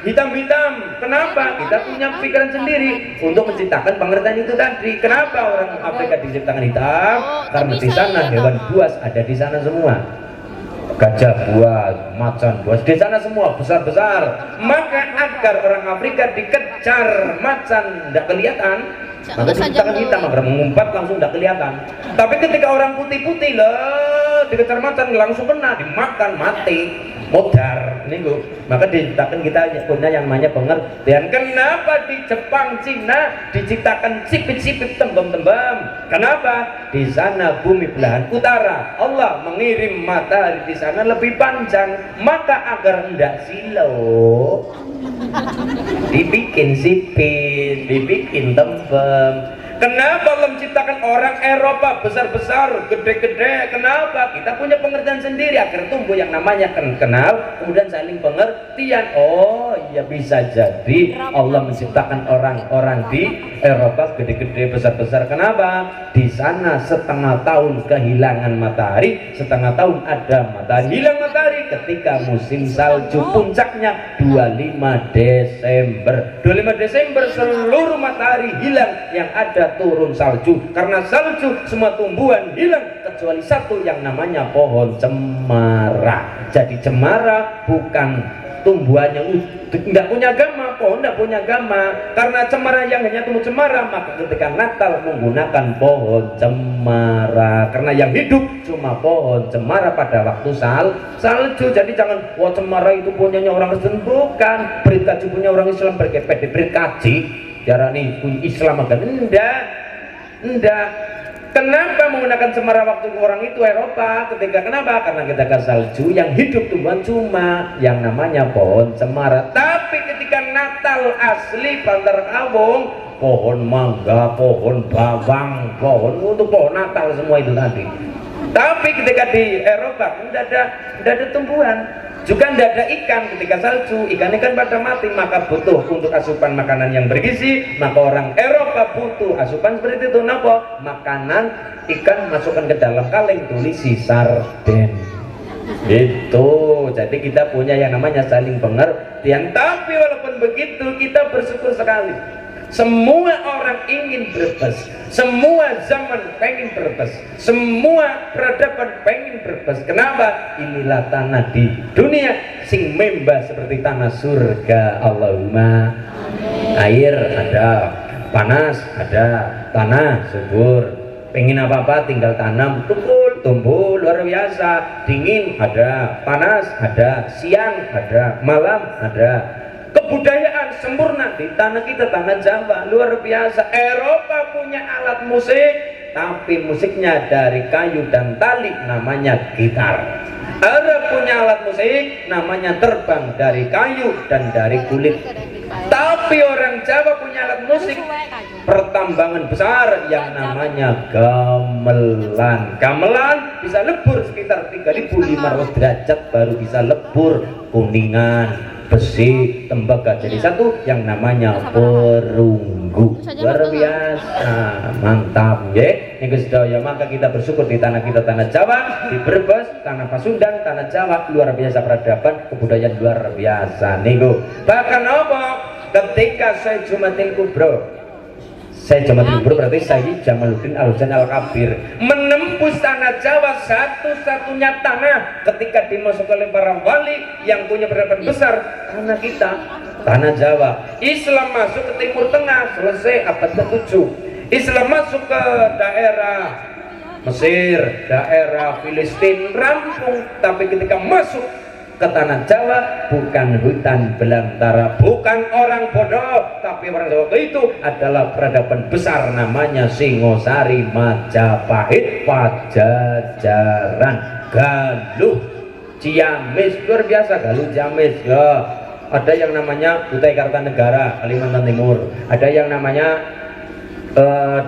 hitam-hitam, kenapa? Kita punya pikiran sendiri untuk menciptakan pengertian itu tadi. Kenapa orang Afrika diciptakan hitam? Karena di sana hewan buas ada di sana semua. Gajah buas, macan buas, di sana semua besar-besar. Maka agar orang Afrika dikejar macan tidak kelihatan, maka diciptakan hitam agar mengumpat langsung tidak kelihatan. Tapi ketika orang putih-putih lah dikejar macan langsung kena, dimakan mati, modar nih bu. Maka diciptakan kita punya yang namanya pengertian. Kenapa di Jepang, Cina diciptakan sipit-sipit, tembem-tembem? Kenapa? Di sana bumi belahan utara, Allah mengirim matahari di sana lebih panjang, maka agar ndak silau dibikin sipit, dibikin tembem. Kenapa Allah menciptakan orang Eropa besar-besar, gede-gede? Kenapa? Kita punya pengertian sendiri agar tumbuh yang namanya kenal, kemudian saling pengertian. Oh iya, bisa jadi Allah menciptakan orang-orang di Eropa gede-gede, besar-besar. Kenapa? Di sana setengah tahun kehilangan matahari, setengah tahun ada matahari. Hilang matahari ketika musim salju, puncaknya 25 Desember. 25 Desember seluruh matahari hilang, yang ada turun salju. Karena salju semua tumbuhan hilang kecuali satu yang namanya pohon cemara. Jadi cemara bukan tumbuhannya tidak punya agama, pohon tidak punya agama. Karena cemara yang hanya tumbuh cemara, maka ketika Natal menggunakan pohon cemara. Karena yang hidup cuma pohon cemara pada waktu salju. Jadi jangan, wah cemara itu punyanya orang Kristen. Bukan, berit kaji punya orang Islam, berkepet di berit kaji jarani Islam akan enggak. Kenapa menggunakan cemara waktu orang itu Eropa? Kenapa? Karena ketika salju yang hidup tumbuhan cuma yang namanya pohon cemara. Tapi ketika Natal asli Bantar Kawung, pohon mangga, pohon bawang, untuk pohon Natal semua itu tadi. Tapi ketika di Eropa tidak ada tumbuhan. Juga tidak ada ikan ketika salju, ikan pada mati, maka butuh untuk asupan makanan yang bergizi. Maka orang Eropa butuh asupan seperti itu. Napa? Makanan ikan masukkan ke dalam kaleng, tulisi sarden. Itu. Jadi kita punya yang namanya saling pengertian. Tapi walaupun begitu kita bersyukur sekali. Semua orang ingin berbes, semua zaman pengen berbes, semua peradaban pengen berbes. Kenapa? Inilah tanah di dunia sing membah seperti tanah surga. Allahumma air ada, panas ada, tanah subur. Pengen apa-apa tinggal tanam, tumbuh luar biasa. Dingin ada, panas ada, siang ada, malam ada. Kebudayaan sempurna di tanah kita, tanah Jawa, luar biasa. Eropa punya alat musik, tapi musiknya dari kayu dan tali, namanya gitar. Arab punya alat musik, namanya terbang, dari kayu dan dari kulit. Tapi orang Jawa punya alat musik pertambangan besar yang namanya gamelan. Gamelan bisa lebur sekitar 3.500 derajat baru bisa lebur. Kuningan, besi, tembaga jadi satu yang namanya perunggu. Luar biasa, mantap ya. Yang sedaya, maka kita bersyukur di tanah kita, tanah Jawa, di Brebes, tanah Pasundan, tanah Jawa, luar biasa peradaban, kebudayaan luar biasa niku. Bahkan apa? Ketika saya Jumatil Kubro, berarti saya Jamaluddin Al-Husain Al-Kabir menembus tanah Jawa, satu-satunya tanah ketika dimasuk oleh para wali yang punya peradaban besar, tanah kita, tanah Jawa. Islam masuk ke Timur Tengah selesai abad ke-7. Islam masuk ke daerah Mesir, daerah Filistin, rampung. Tapi ketika masuk ke tanah Jawa, bukan hutan belantara, bukan orang bodoh, tapi orang Jawa itu adalah peradaban besar, namanya Singosari, Majapahit, Pajajaran, Galuh, Ciamis, luar biasa. Galuh, Ciamis ya. Ada yang namanya Kutai Kartanegara, Kalimantan Timur. Ada yang namanya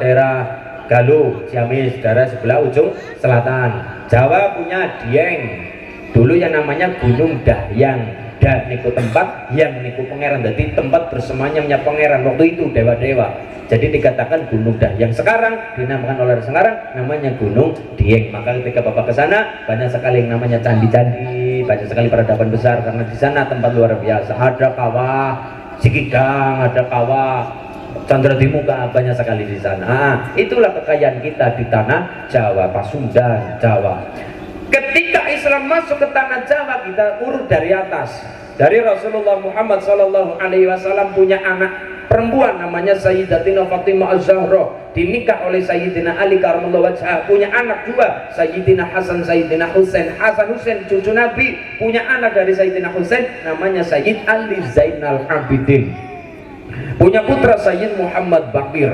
daerah Galuh, Ciamis, daerah sebelah ujung selatan. Jawa punya Dieng, dulu yang namanya Gunung Dahyang, dan niku tempat yang niku pangeran, jadi tempat bersemayamnya pangeran waktu itu, dewa-dewa. Jadi dikatakan Gunung Dahyang. Sekarang dinamakan oleh sekarang namanya Gunung Dieng. Maka ketika Bapak ke sana, banyak sekali yang namanya candi-candi, banyak sekali peradaban besar, karena di sana tempat luar biasa. Ada kawah Cikidang, ada kawah Candra di Muka, banyak sekali di sana. Itulah kekayaan kita di tanah Jawa, Pasundan, Jawa. Ketika Islam masuk ke tanah Jawa, kita urut dari atas. Dari Rasulullah Muhammad SAW punya anak perempuan namanya Sayyidatina Fatimah Az-Zahra, dinikah oleh Sayyidina Ali karramallahu wajhah, punya anak dua, Sayyidina Hasan, Sayyidina Husain. Hasan Husain cucu Nabi, punya anak dari Sayyidina Husain namanya Sayyid Ali Zainal Abidin. Punya putra Sayyid Muhammad Bakir,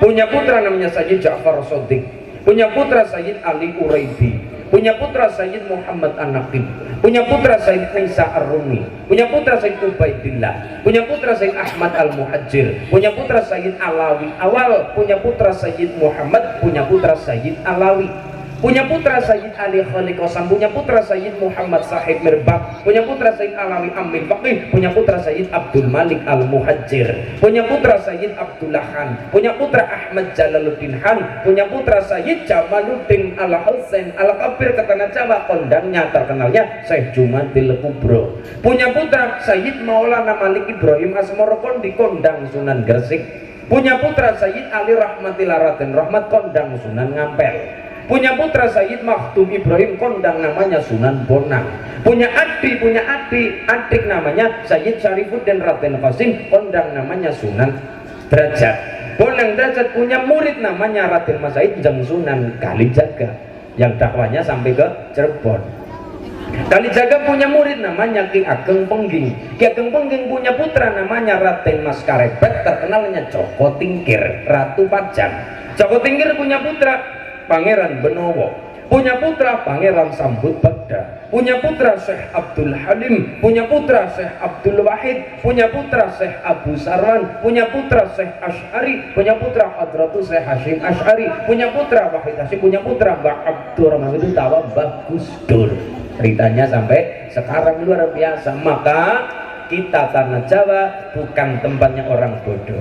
punya putra namanya Sayyid Ja'far Shadiq, punya putra Sayyid Ali Uraidi, punya putra Sayyid Muhammad An-Naqib, punya putra Sayyid Isa Ar-Rumi, punya putra Sayyid Ubaidillah, punya putra Sayyid Ahmad Al-Muhajir, punya putra Sayyid Alawi Awal, punya putra Sayyid Muhammad, punya putra Sayyid Alawi, punya putra Sayyid Ali Khalid Qasam, punya putra Sayyid Muhammad Sahib Mirbab, punya putra Sayyid Alawi Amin Faqih, punya putra Sayyid Abdul Malik Al-Muhajir, punya putra Sayyid Abdullah Khan, punya putra Ahmad Jalaluddin Han, punya putra Sayyid Jamaluddin Al-Husain Al-Kabir ke tanah Jawa, kondangnya terkenalnya Syekh Jumatil Kubro. Punya putra Sayyid Maulana Malik Ibrahim Asmorokon di kondang Sunan Gresik. Punya putra Sayyid Ali Rahmatillah Raden Rahmat kondang Sunan Ngampel. Punya putra Sayyid Makhdum Ibrahim Kondang namanya Sunan Bonang. Punya adik namanya Sayyid Syarifuddin Raden Qasim Kondang namanya Sunan Derajat. Bonang Derajat punya murid namanya Raden Mas Said Jeng Sunan Kalijaga yang dakwanya sampai ke Cirebon. Kalijaga punya murid namanya Ki Ageng Pengging. Ki Ageng Pengging punya putra namanya Raden Mas Karebet, terkenalnya Joko Tingkir, Ratu Pajang. Joko Tingkir punya putra Pangeran Benowo, punya putra Pangeran Sambut Bagda, punya putra Syekh Abdul Halim, punya putra Syekh Abdul Wahid, punya putra Syekh Abu Sarwan, punya putra Syekh Asy'ari, punya putra Hadratus Syekh Hashim Asy'ari, punya putra Wahid Hashim, punya putra Mbak Abdurrahman itu tawa Bagus Dur. Ceritanya sampai sekarang luar biasa. Maka kita tanah Jawa bukan tempatnya orang bodoh,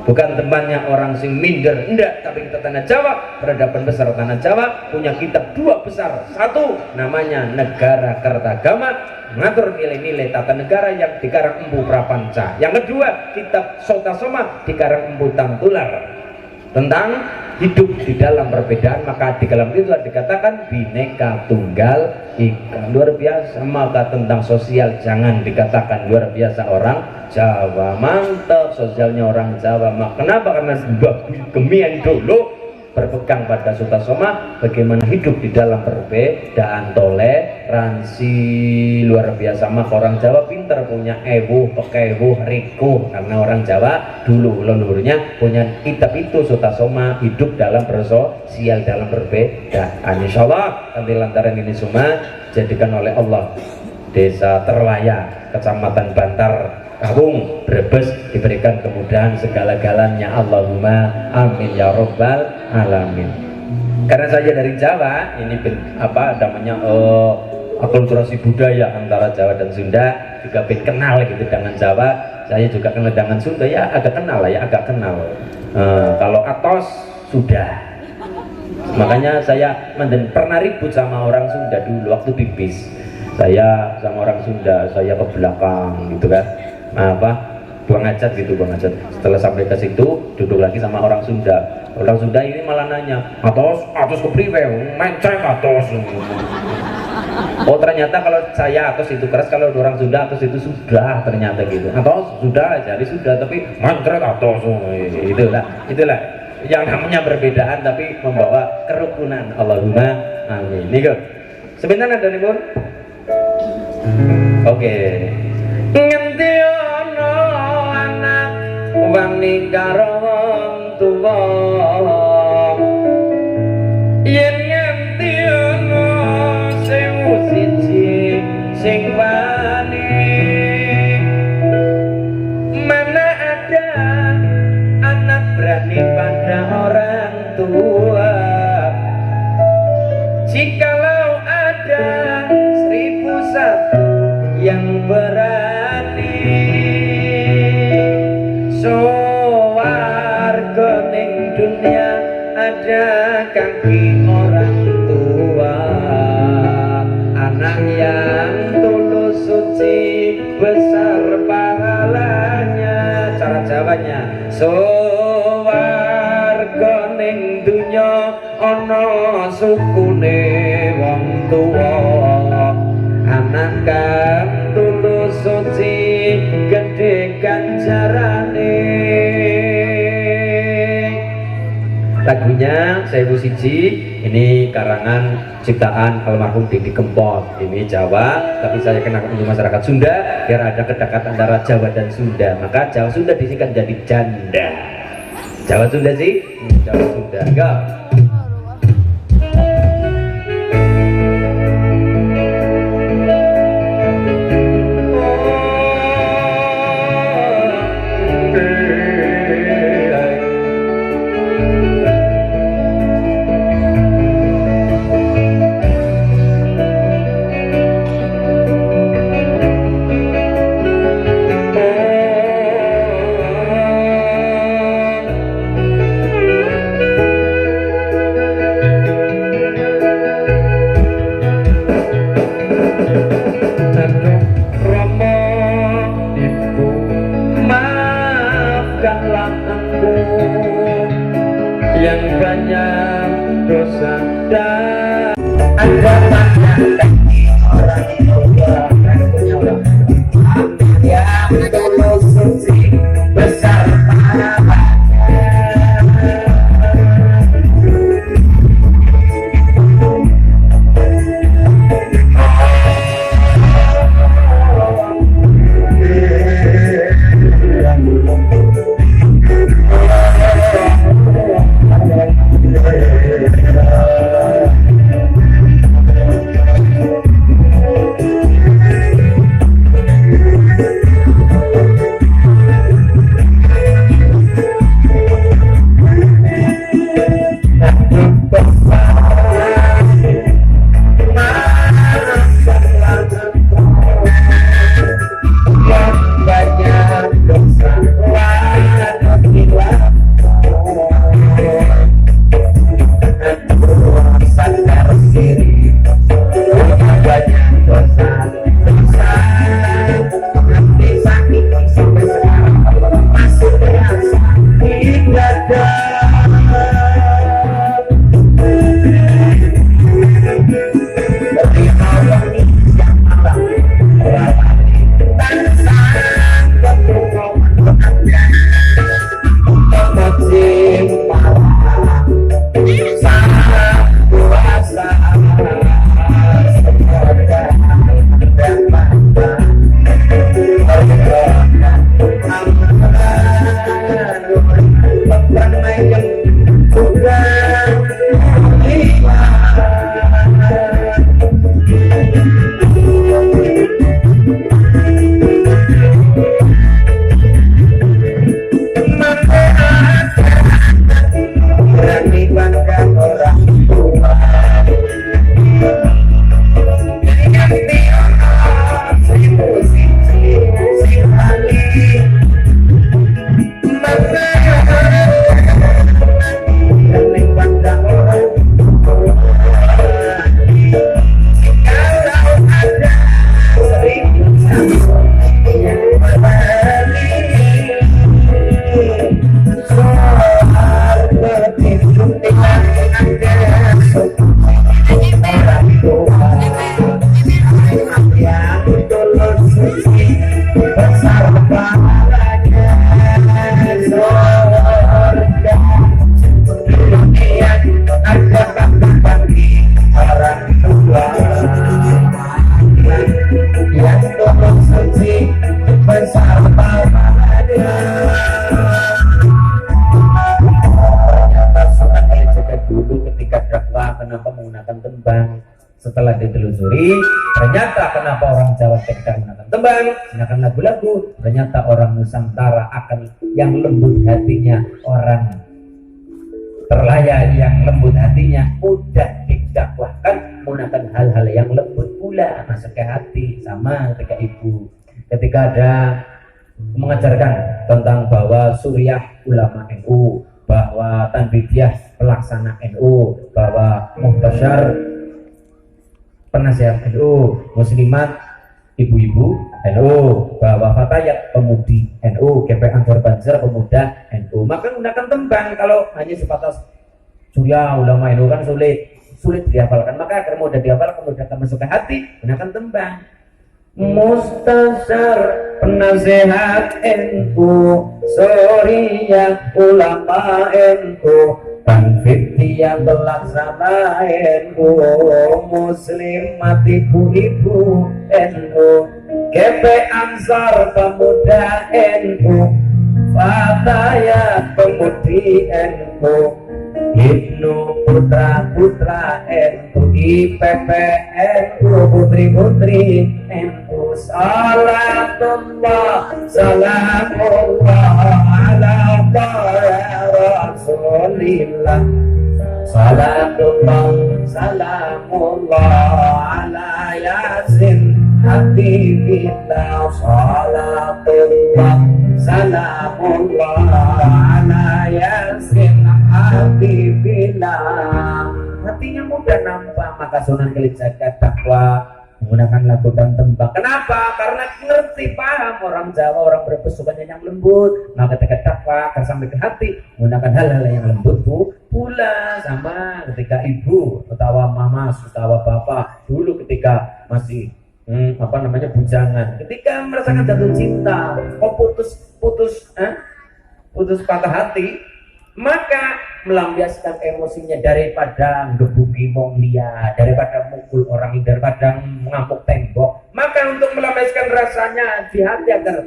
bukan tempatnya orang sing minder, enggak, tapi kita tanah Jawa, peradaban besar tanah Jawa punya kitab dua besar. Satu namanya Negara Kertagama, mengatur nilai-nilai tata negara yang dikarang Empu Prapanca. Yang kedua kitab Sota Soma dikarang Empu Tantular tentang hidup di dalam perbedaan. Maka di dalam itu dikatakan Bhinneka Tunggal Ika, luar biasa. Maka tentang sosial jangan dikatakan luar biasa orang Jawa, mantap sosialnya orang Jawa. Kenapa? Karena Gemian dulu berpegang pada Sota Soma, bagaimana hidup di dalam perbedaan, toleransi, luar biasa. Maka orang Jawa pinter, punya pekewuh, rikuh, karena orang Jawa dulu leluhurnya punya kitab itu Sota Soma, hidup dalam bersosial, dalam perbedaan. Insya Allah nanti lantaran ini semua jadikan oleh Allah Desa Terlaya, Kecamatan Bantar, Kawung, Brebes diberikan kemudahan segala-galanya. Allahumma amin ya robbal alamin. Karena saya dari Jawa, ini namanya akulturasi budaya antara Jawa dan Sunda, juga kenal gitu dengan Jawa. Saya juga kenal dengan Sunda, ya agak kenal lah, ya agak kenal. Kalau Atos sudah. Makanya saya pernah ribut sama orang Sunda dulu waktu di bis. Saya sama orang Sunda, saya ke belakang gitu kan. Buang hajat gitu, buang hajat. Setelah sampai ke situ, duduk lagi sama orang Sunda. Orang Sunda ini malah nanya, atos kepriwe, mencret atos. Oh ternyata kalau saya atos itu keras, kalau orang Sunda atos itu sudah, ternyata gitu. Atos sudah, jadi sudah, tapi mencret atos. Itulah yang namanya perbedaan tapi membawa kerukunan. Allahumma amin. Nih sebentar ada nih Bun. Oke. Nganti ana anak wani karo wong tuwa, yen nganti ana sewu siji sing wani, mana ada anak berani pada orang tua. Jikalau ada 1001 yang berani, sowarga ning dunia ada kaki orang tua. Anak yang tulus suci besar pahalanya. Cara Jawanya, sowarga ning dunia ana sukune wong tua. Anak kang tulus suci gede ganjarane. Lagunya Sewu Siji ini karangan ciptaan almarhum Didi Kempot. Ini Jawa, tapi saya kenakan untuk masyarakat Sunda biar ada kedekatan antara Jawa dan Sunda. Maka Jawa Sunda disingkat jadi janda. Jawa Sunda sih, Jawa Sunda. Enggak. ada banyak orang tua kan punya orang yang tulus suci besar pahalanya. Setelah ditelusuri, ternyata kenapa orang Jawa tidak menggunakan tembang, menggunakan lagu-lagu, ternyata orang Nusantara akan yang lembut hatinya, orang terlaya yang lembut hatinya mudah didakwahkan menggunakan hal-hal yang lembut pula masuk ke hati. Sama ketika ibu ketika ada mengajarkan tentang bahwa Suriah ulama NU, bahwa Tanbidiyah pelaksana NU, bahwa Muhtasyar penasihat NU, muslimat ibu-ibu NU, bahwa Fatayat pemudi NU, GP Ansor Banjar pemuda NU. Maka menggunakan tembang. Kalau hanya sebatas Surya ulama NU kan sulit dihafalkan. Maka agar mudah dihafal kemudian akan masuk ke hati, gunakan tembang. Mustasyar penasihat NU, Surya ulama NU, Tanfidiyah pelaksana NU, muslimat ibu-ibu NU, GP Ansar pemuda NU, Fatayat pemudi NU, Ibnu putra-putra NU, IPP NU, putri-putri NU. Salatullah salamullah ala Rasulillah, salatullah salamullah ala Yasin Habibillah, salatullah salamullah ala Yasin Habibillah. Hatinya mudah nampak, maka Sunan Kalijaga dakwah menggunakan lagu dan tembang. Kenapa? Karena ngerti paham orang Jawa, orang Brebes sukanya yang lembut. Maka ketika dakwah akan sampai ke hati menggunakan hal-hal yang lembut, Bu. pula sama ketika ibu utawa mama utawa bapak dulu ketika masih bujangan, ketika merasakan jatuh cinta, putus patah hati, maka melampiaskan emosinya daripada ngebuki wong liya, daripada mukul orang, daripada mengamuk tembok, maka untuk melampiaskan rasanya di hati agar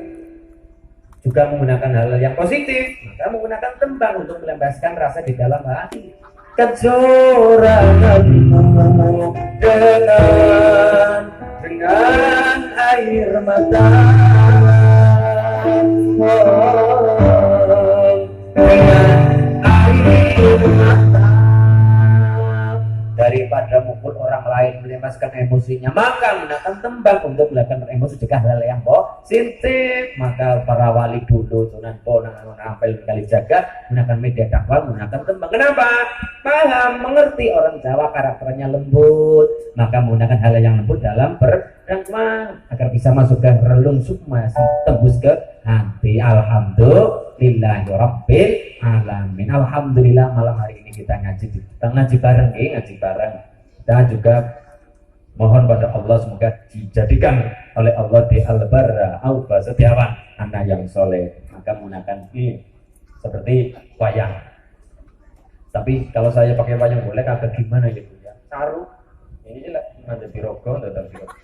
juga menggunakan hal yang positif, maka menggunakan tembang untuk melampiaskan rasa di dalam hati. Kecuranganmu dengan air mata, dengan air mata, daripada mukul orang lain melepaskan emosinya, maka menggunakan tembang untuk melakukan emosi juga hal yang positif. Maka para wali dulu Sunan Bonang, Ampel, Kalijaga menggunakan media dakwah, menggunakan tembang. Kenapa? Paham, mengerti orang Jawa karakternya lembut, maka menggunakan hal yang lembut dalam berdakwah agar bisa masuk ke relung sukma, tembus ke hati. Alhamdulillahirabbil alamin. Alhamdulillah malam hari ini kita ngaji bareng, ngaji bareng. Kita juga mohon pada Allah semoga dijadikan oleh Allah di al-barra auba setiawan anak yang soleh. Maka menggunakan ini seperti wayang. Tapi kalau saya pakai wayang boleh kagak gimana gitu ya? Saru. Ini lah ada birogo, tetap birogo.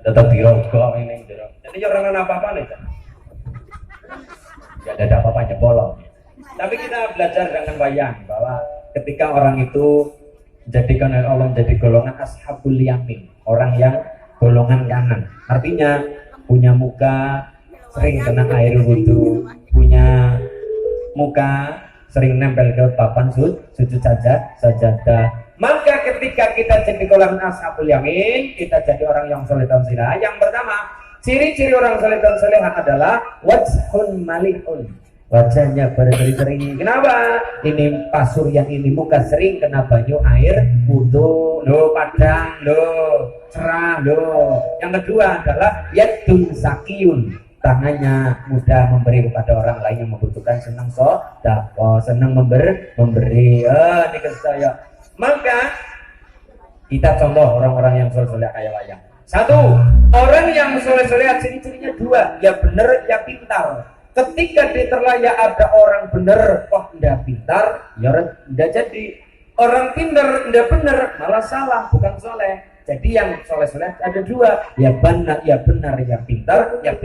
Tetap birogo ini. Jadi orang apa-apa nih. Gak ada apa-apanya, bolong. Tapi kita belajar dengan wayang bahwa ketika orang itu dijadikan oleh Allah menjadi golongan ashabul yamin, orang yang golongan kanan. Artinya punya muka sering kena air wudhu, punya muka sering nempel ke papan sujud sajadah. Maka ketika kita jadi golongan ashabul yamin, kita jadi orang yang soleh dan salihah. Yang pertama, ciri-ciri orang soleh dan salihah adalah wajhun malihun, wajahnya berseri-seri. Kenapa? Ini pasurian, ini muka sering kena banyu air wudhu, padang, cerah, Yang kedua adalah yadun sakiyun, tangannya mudah memberi kepada orang lain yang membutuhkan, senang senang memberi. Ini kasih saya. Maka kita contoh orang-orang yang soleh kayak wayang. Satu, orang yang soleh ciri-cirinya dua, ya bener ya pintar. Ketika di terlayak ada orang bener, ndak pintar, ya ndak jadi. Orang pintar ndak bener, malah salah, bukan soleh. Jadi yang soleh ada dua, ya benar ya pintar, ya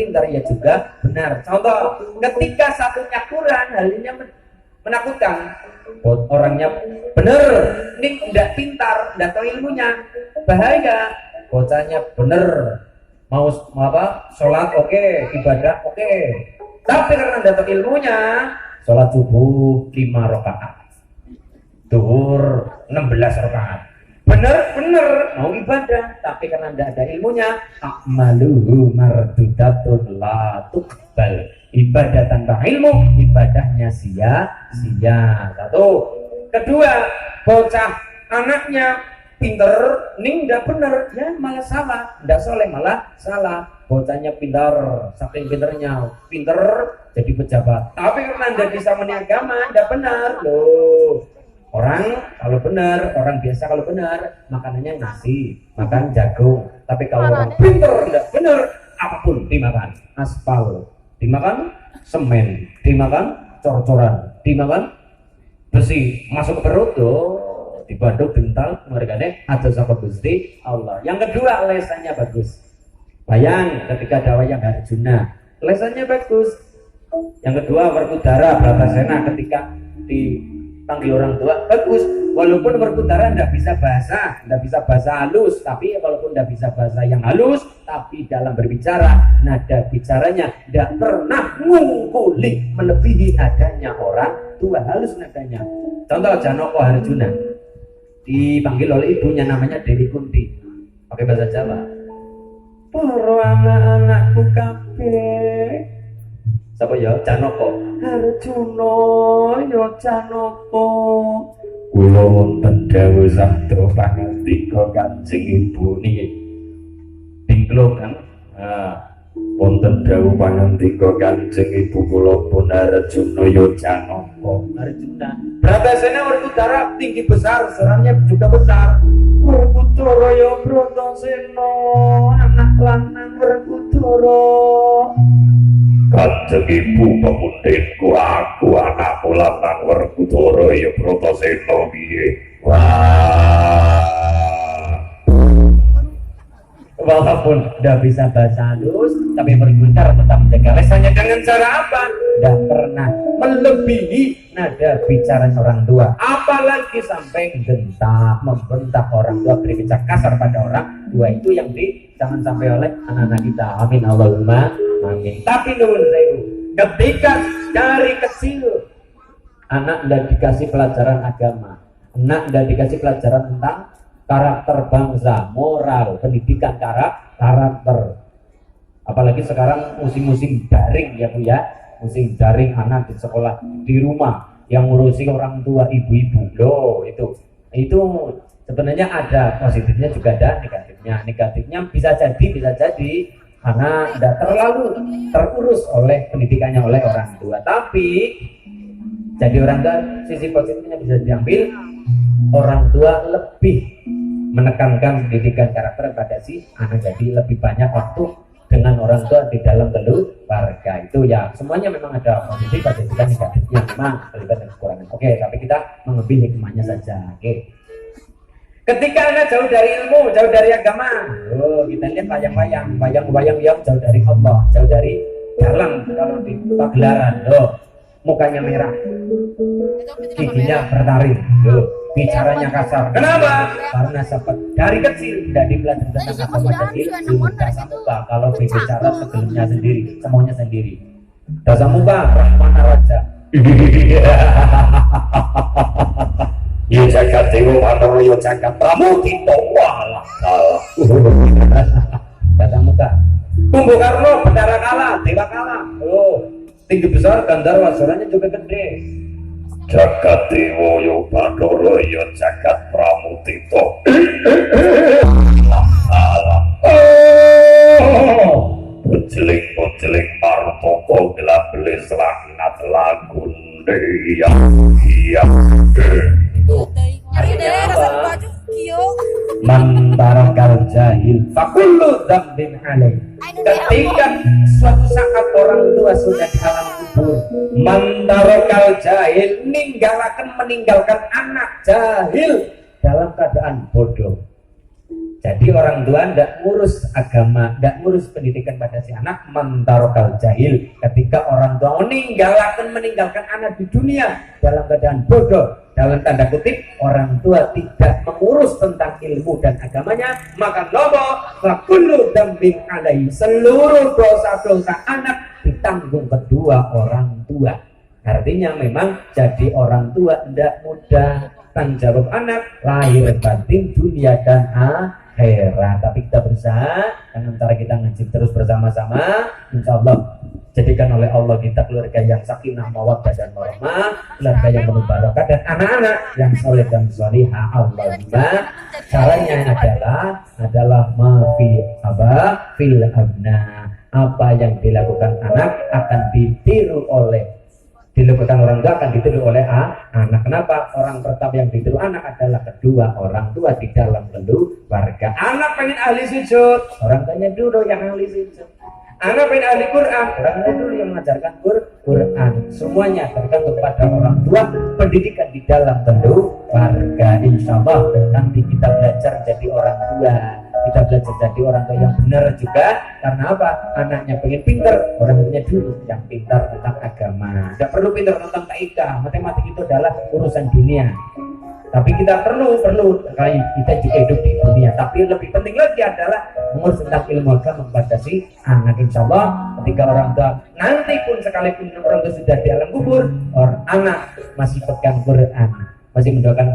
juga benar. Contoh, ketika satunya kurang, halinya menakutkan. Orangnya bener, ini ndak pintar, ndak tahu ilmunya, bahaya. Bocahnya bener, mau sholat oke, ibadah oke. Tapi karena ndak tahu ilmunya, sholat subuh 5 rakaat, zuhur 16 rakaat. Bener mau ibadah, tapi karena tidak ada ilmunya, akmaluhu mardudatun la tuqbal. Ibadah tanpa ilmu, ibadahnya sia-sia. Satu. Kedua, bocah anaknya pinter, ning tidak bener, ya malah salah. Tidak soleh malah salah. Bocahnya pintar, saking pinternya, pinter jadi pejabat. Tapi karena tidak bisa agama, tidak benar loh. Orang kalau benar, orang biasa kalau benar, makanannya nasi, makan jagung. Tapi kalau orang pintar tidak benar, apapun dimakan. Aspal dimakan, semen dimakan, cor-coran dimakan, besi masuk ke perut, dibanduk dental, mereka ada sahabat Gusti Allah. Yang kedua, lesannya bagus. Bayang ketika ada wayang Arjuna, lesannya bagus. Yang kedua, Werkudara Bratasena ketika dipanggil orang tua bagus. Walaupun Werkudara tidak bisa bahasa halus, tapi walaupun tidak bisa bahasa yang halus, tapi dalam berbicara, nada bicaranya tidak pernah ngungkuli melebihi nadanya orang tua, halus nadanya. Contoh Janoko Arjuna dipanggil oleh ibunya namanya Dewi Kunti, pakai bahasa Jawa. Para anak-anakku kabeh. Sapa ya? Janoko. Arjuna ya Janoko. Kula wonten dawuh sabda pangantika Kanjeng Ibu niki. Dingklok kan. wonten dawuh pangantika Kanjeng Ibu kula pun Arjuna Yojanaka. Arjuna, Bratasena Werkudara tinggi besar, serangnya juga besar. Werkudara ya Bratasena, anak lanang Werkudara. Kanjeng Ibu pemundhenku, aku anak lanang Werkudara ya Bratasena piye? Wah. Walaupun tidak bisa bahasa halus, tapi berbicara tetap menjaga lesanya dengan cara apa? Tidak pernah melebihi nada bicara orang tua. Apalagi sampai gentak, membentak orang tua, berbicara kasar pada orang tua, itu yang jangan sampai oleh anak-anak kita. Amin Allahumma amin. Tapi nuwun sewu, ketika dari kecil anak tidak dikasih pelajaran agama, anak tidak dikasih pelajaran tentang karakter bangsa, moral, pendidikan karakter. Apalagi sekarang musim-musim daring ya Bu ya, musim daring, anak di sekolah di rumah, yang ngurusi orang tua ibu-ibu. Loh, itu sebenarnya ada positifnya juga ada negatifnya. Negatifnya bisa jadi karena tidak terlalu terurus oleh pendidikannya oleh orang tua. Tapi jadi orang tua, sisi positifnya bisa diambil, orang tua lebih menekankan pendidikan karakter pada si anak, jadi lebih banyak waktu dengan orang tua di dalam keluarga. Itu ya, semuanya memang ada positif dan negatifnya, memang terlibat dan kekurangan. Oke, tapi kita mengambil hikmahnya saja. Oke. Ketika anak jauh dari ilmu, jauh dari agama, kita lihat wayang-wayang yang jauh dari Allah, jauh dari dalam, kalau di pagelaran, mukanya merah, giginya bertaring, bicaranya kasar. Kenapa? Karena sempat dari kecil tidak dipelajari tentang agama dan ilmu. Dasar muka, kalau berbicara sebelumnya sendiri, semuanya sendiri. Dasar muka, Brahmana Raja. Yo jagat dewa Mantara, yo jagat Pramudita, walah kalah. Dasar muka. Tumbuh Karno, Bendara kalah, Dewa kalah. Tinggi besar, Gandharwa, suaranya juga gede. Jagat Dewa yo Bathara yo jagat Pramudita. Bojeling Martaka gelap-gelis laknat lagunde ya. Mantara kal jahil fakullu dzambin alaih. Ketika suatu saat orang tua sudah di alam kubur, mantara kal jahil, meninggalkan anak jahil dalam keadaan bodoh. Jadi orang tua tidak ngurus agama, tidak ngurus pendidikan pada si anak, mantara kal jahil. Ketika orang tua meninggalkan anak di dunia dalam keadaan bodoh, dalam tanda kutip, orang tua tidak mengurus tentang ilmu dan agamanya, maka nopo fakullu dzambin alaihi, seluruh dosa-dosa anak ditanggung kedua orang tua. Artinya memang jadi orang tua tidak mudah, tanggung jawab anak lahir batin, dunia dan akhirat. Tapi kita berusaha dengan cara kita ngaji terus bersama-sama, insya Allah jadikan oleh Allah kita keluarga yang sakinah mawaddah dan warahmah, keluarga yang penuh barokah dan anak-anak yang soleh dan solihah. Allahumma. Caranya adalah fil abna. Apa yang dilakukan anak akan dilakukan orang tua akan ditiru oleh anak. Kenapa? Orang pertama yang ditiru anak adalah kedua orang tua di dalam keluarga. Anak pengen ahli sujud, orang tuanya dulu yang ahli sujud. Anak pengen ahli Quran, orang tua dulu yang mengajarkan Quran. Semuanya tergantung pada orang tua, pendidikan di dalam keluarga. Insya Allah nanti kita belajar jadi orang tua, kita belajar jadi orang tua yang benar juga. Karena apa? Anaknya pengen pintar, orang tuanya dulu yang pintar tentang agama. Tidak perlu pintar tentang kaidah, matematik itu adalah urusan dunia. Tapi kita perlu kita juga hidup di dunia. Tapi lebih penting lagi adalah mengurus tentang ilmu agama kepada si anak. Insya Allah ketika orang tua nanti pun sekalipun orang tua sudah di alam kubur, orang anak masih pegang Quran, masih mendoakan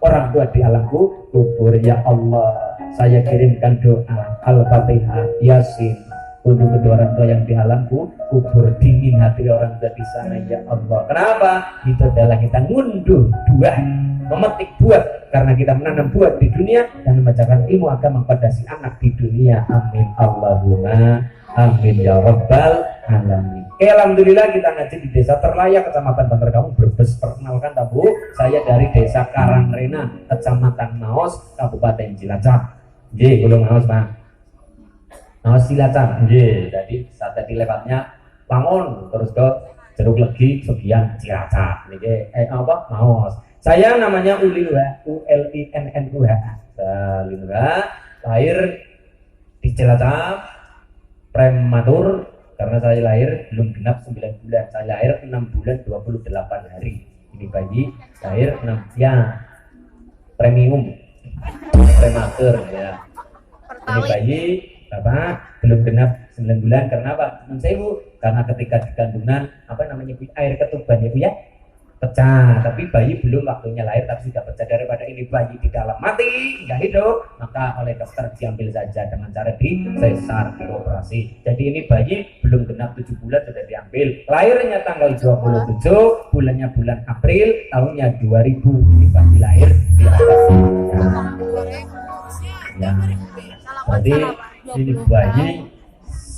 orang tua di alam kubur. Ya Allah, saya kirimkan doa Al-Fatihah, Yasin untuk kedua orang tua yang di alam kubur. Dingin hati orang tua di sana ya Allah. Kenapa? Itu adalah kita ngunduh buah, memetik buah, karena kita menanam buah di dunia dan membacakan ilmu agama pada si anak di dunia. Amin Allahumma amin ya rabbal alamin. Alhamdulillah kita ngaji di desa terlayak Kecamatan Bantar Kaung Brebes. Perkenalkan tabu, saya dari desa Karangrena Kecamatan Maos Kabupaten Cilacap. Nggih, kula Maos Pak. Maos Cilacap. Nggih, jadi saat tadi lewatnya Wangun terus ke Jeruk Legi bagian Cilacap. Niki Maos. Saya namanya Ulinwa, ULINNUH. Ulinwa, lahir di Cilacap, prematur karena saya lahir belum genap 9 bulan. Saya lahir 6 bulan 28 hari. Ini bayi lahir 6 ya. Premium. Prematur ya. Ini bayi Bapak belum genap 9 bulan karena apa? Karena ketika di kandungan air ketuban ya Bu ya pecah, tapi bayi belum waktunya lahir tapi sudah pecah. Daripada ini bayi di dalam mati nggak hidup, maka oleh dokter diambil saja dengan cara di sesar, dioperasi. Jadi ini bayi belum genap 7 bulan sudah diambil. Lahirnya tanggal 27, bulannya bulan April tahunnya 2000. Ini bayi lahir di atas ya. Jadi ini bayi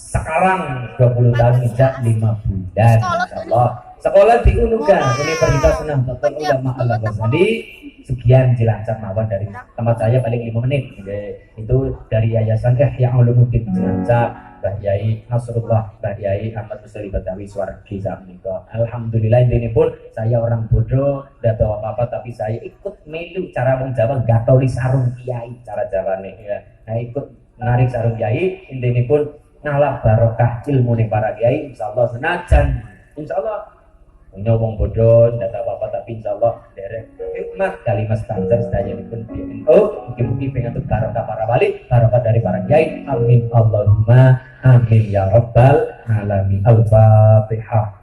sekarang 20 tahun sejak 5 bulan. Insyaallah sekolah di Unuga Universitas Senam Dr. Ulama Al-Ghazali Sugian Cilacap mawon. Dari tempat saya paling 5 menit. Itu dari Yayasan Ihya Ulumuddin Cilacap, Mbah Yai Nasrullah, Mbah Yai Ahmad Musli Betawi Swargi Samika. Alhamdulillah ini pun saya orang bodoh, tidak tahu apa-apa, tapi saya ikut melu cara wong Jawa gatoli sarung kiai cara Jawane ya. Nah ikut menarik sarung kiai, ini pun ngalah barokah ilmu nih para kiai. Insyaallah senajan insyaallah punya wong bodoh tidak tahu apa-apa, tapi insyaallah derek hikmat kalimat standar sedaya pun mungkin pengen tuh barokah para wali, barokah dari para kiai. Amin Allahumma amin ya rabbal alamin. Al-Fatihah.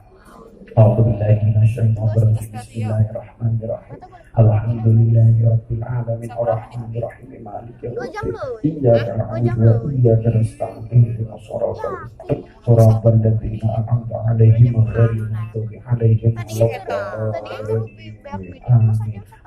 A'udzubillahi minasyaitonir rajim. Bismillahirrahmanirrahim. Alhamdulillahi rabbil alamin arrahmanir rahim maliki yaumiddin. Iyyaka na'budu wa iyyaka nasta'in ihdinas siratal mustaqim siratal ladzina an'amta 'alaihim ghairil maghdubi 'alaihim waladdallin. Amin.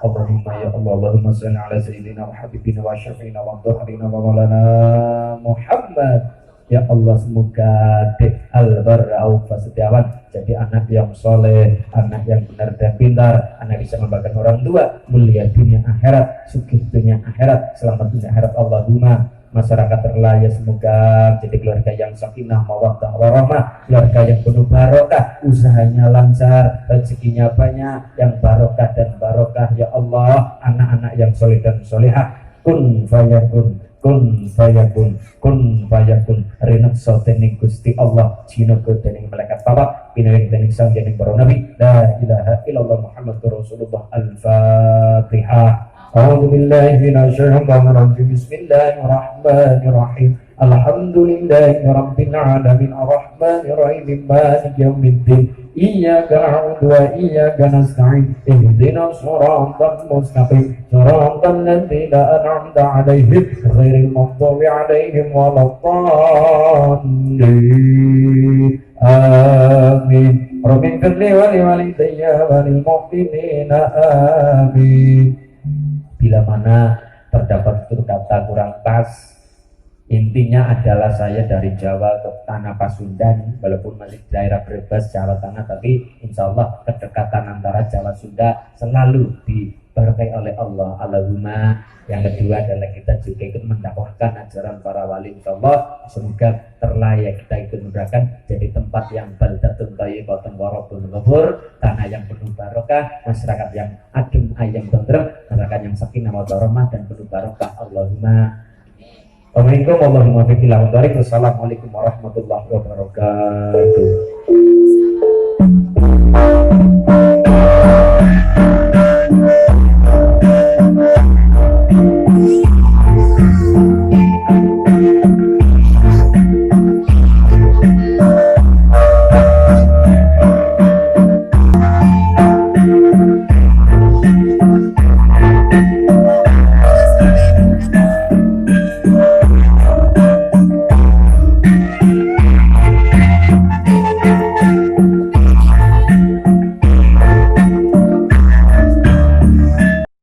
Allahumma ya Allah, Allahumma shalli ala sayyidina wa habibina wa syafi'ina wa dhahrina wa maulana Muhammad. Ya Allah, semoga Dek Albar Aufa Setiawan jadi anak yang soleh, anak yang benar dan pintar, anak bisa membanggakan orang tua, mulia dunia akhirat, sugih dunia akhirat, selamat dunia akhirat. Allahumma masyarakat terlaya semoga jadi keluarga yang sakinah mawaddah warahmah, keluarga yang penuh barokah, usahanya lancar, rezekinya banyak, yang barokah dan barokah. Ya Allah, anak-anak yang soleh dan solehah, kun fayakun, kun fayakun, kun fayakun. Rinat sotening Gusti Allah, jinogo dening malaikat papa, pinawing dening sang dening para nabi. La ilaha illallah Muhammadur Rasulullah. Al-Fatihah. A'udzu billahi minasyaitonir rajim. Bismillahirrahmanirrahim. Alhamdulillahi rabbil alamin arrahmanir rahim maliki yaumiddin. Iyyaka na'budu wa iyyaka nasta'in. Ihdinas siratal mustaqim. Siratal ladzina an'amta 'alaihim ghairil maghdubi 'alaihim waladdallin. Amin. Rabbing firli wa li walidayya wa lil mu'minina. Amin. Bila mana terdapat tutur kata kurang pas, intinya adalah saya dari Jawa ke tanah Pasundan, walaupun masih daerah Brebes, Jawa Tengah, tapi insya Allah kedekatan antara Jawa Sunda selalu diberkahi oleh Allah. Allahumma. Yang kedua adalah kita juga ikut mendakwahkan ajaran para wali. Insya Allah semoga terlayak kita ikut mendakwahkan jadi tempat yang baldatun thayyibatun wa rabbun ghafur, tanah yang penuh barokah, masyarakat yang adem ayem tentrem, masyarakat yang sakinah mawaddah warahmah dan penuh barokah. Allahumma. Assalamualaikum warahmatullahi wabarakatuh.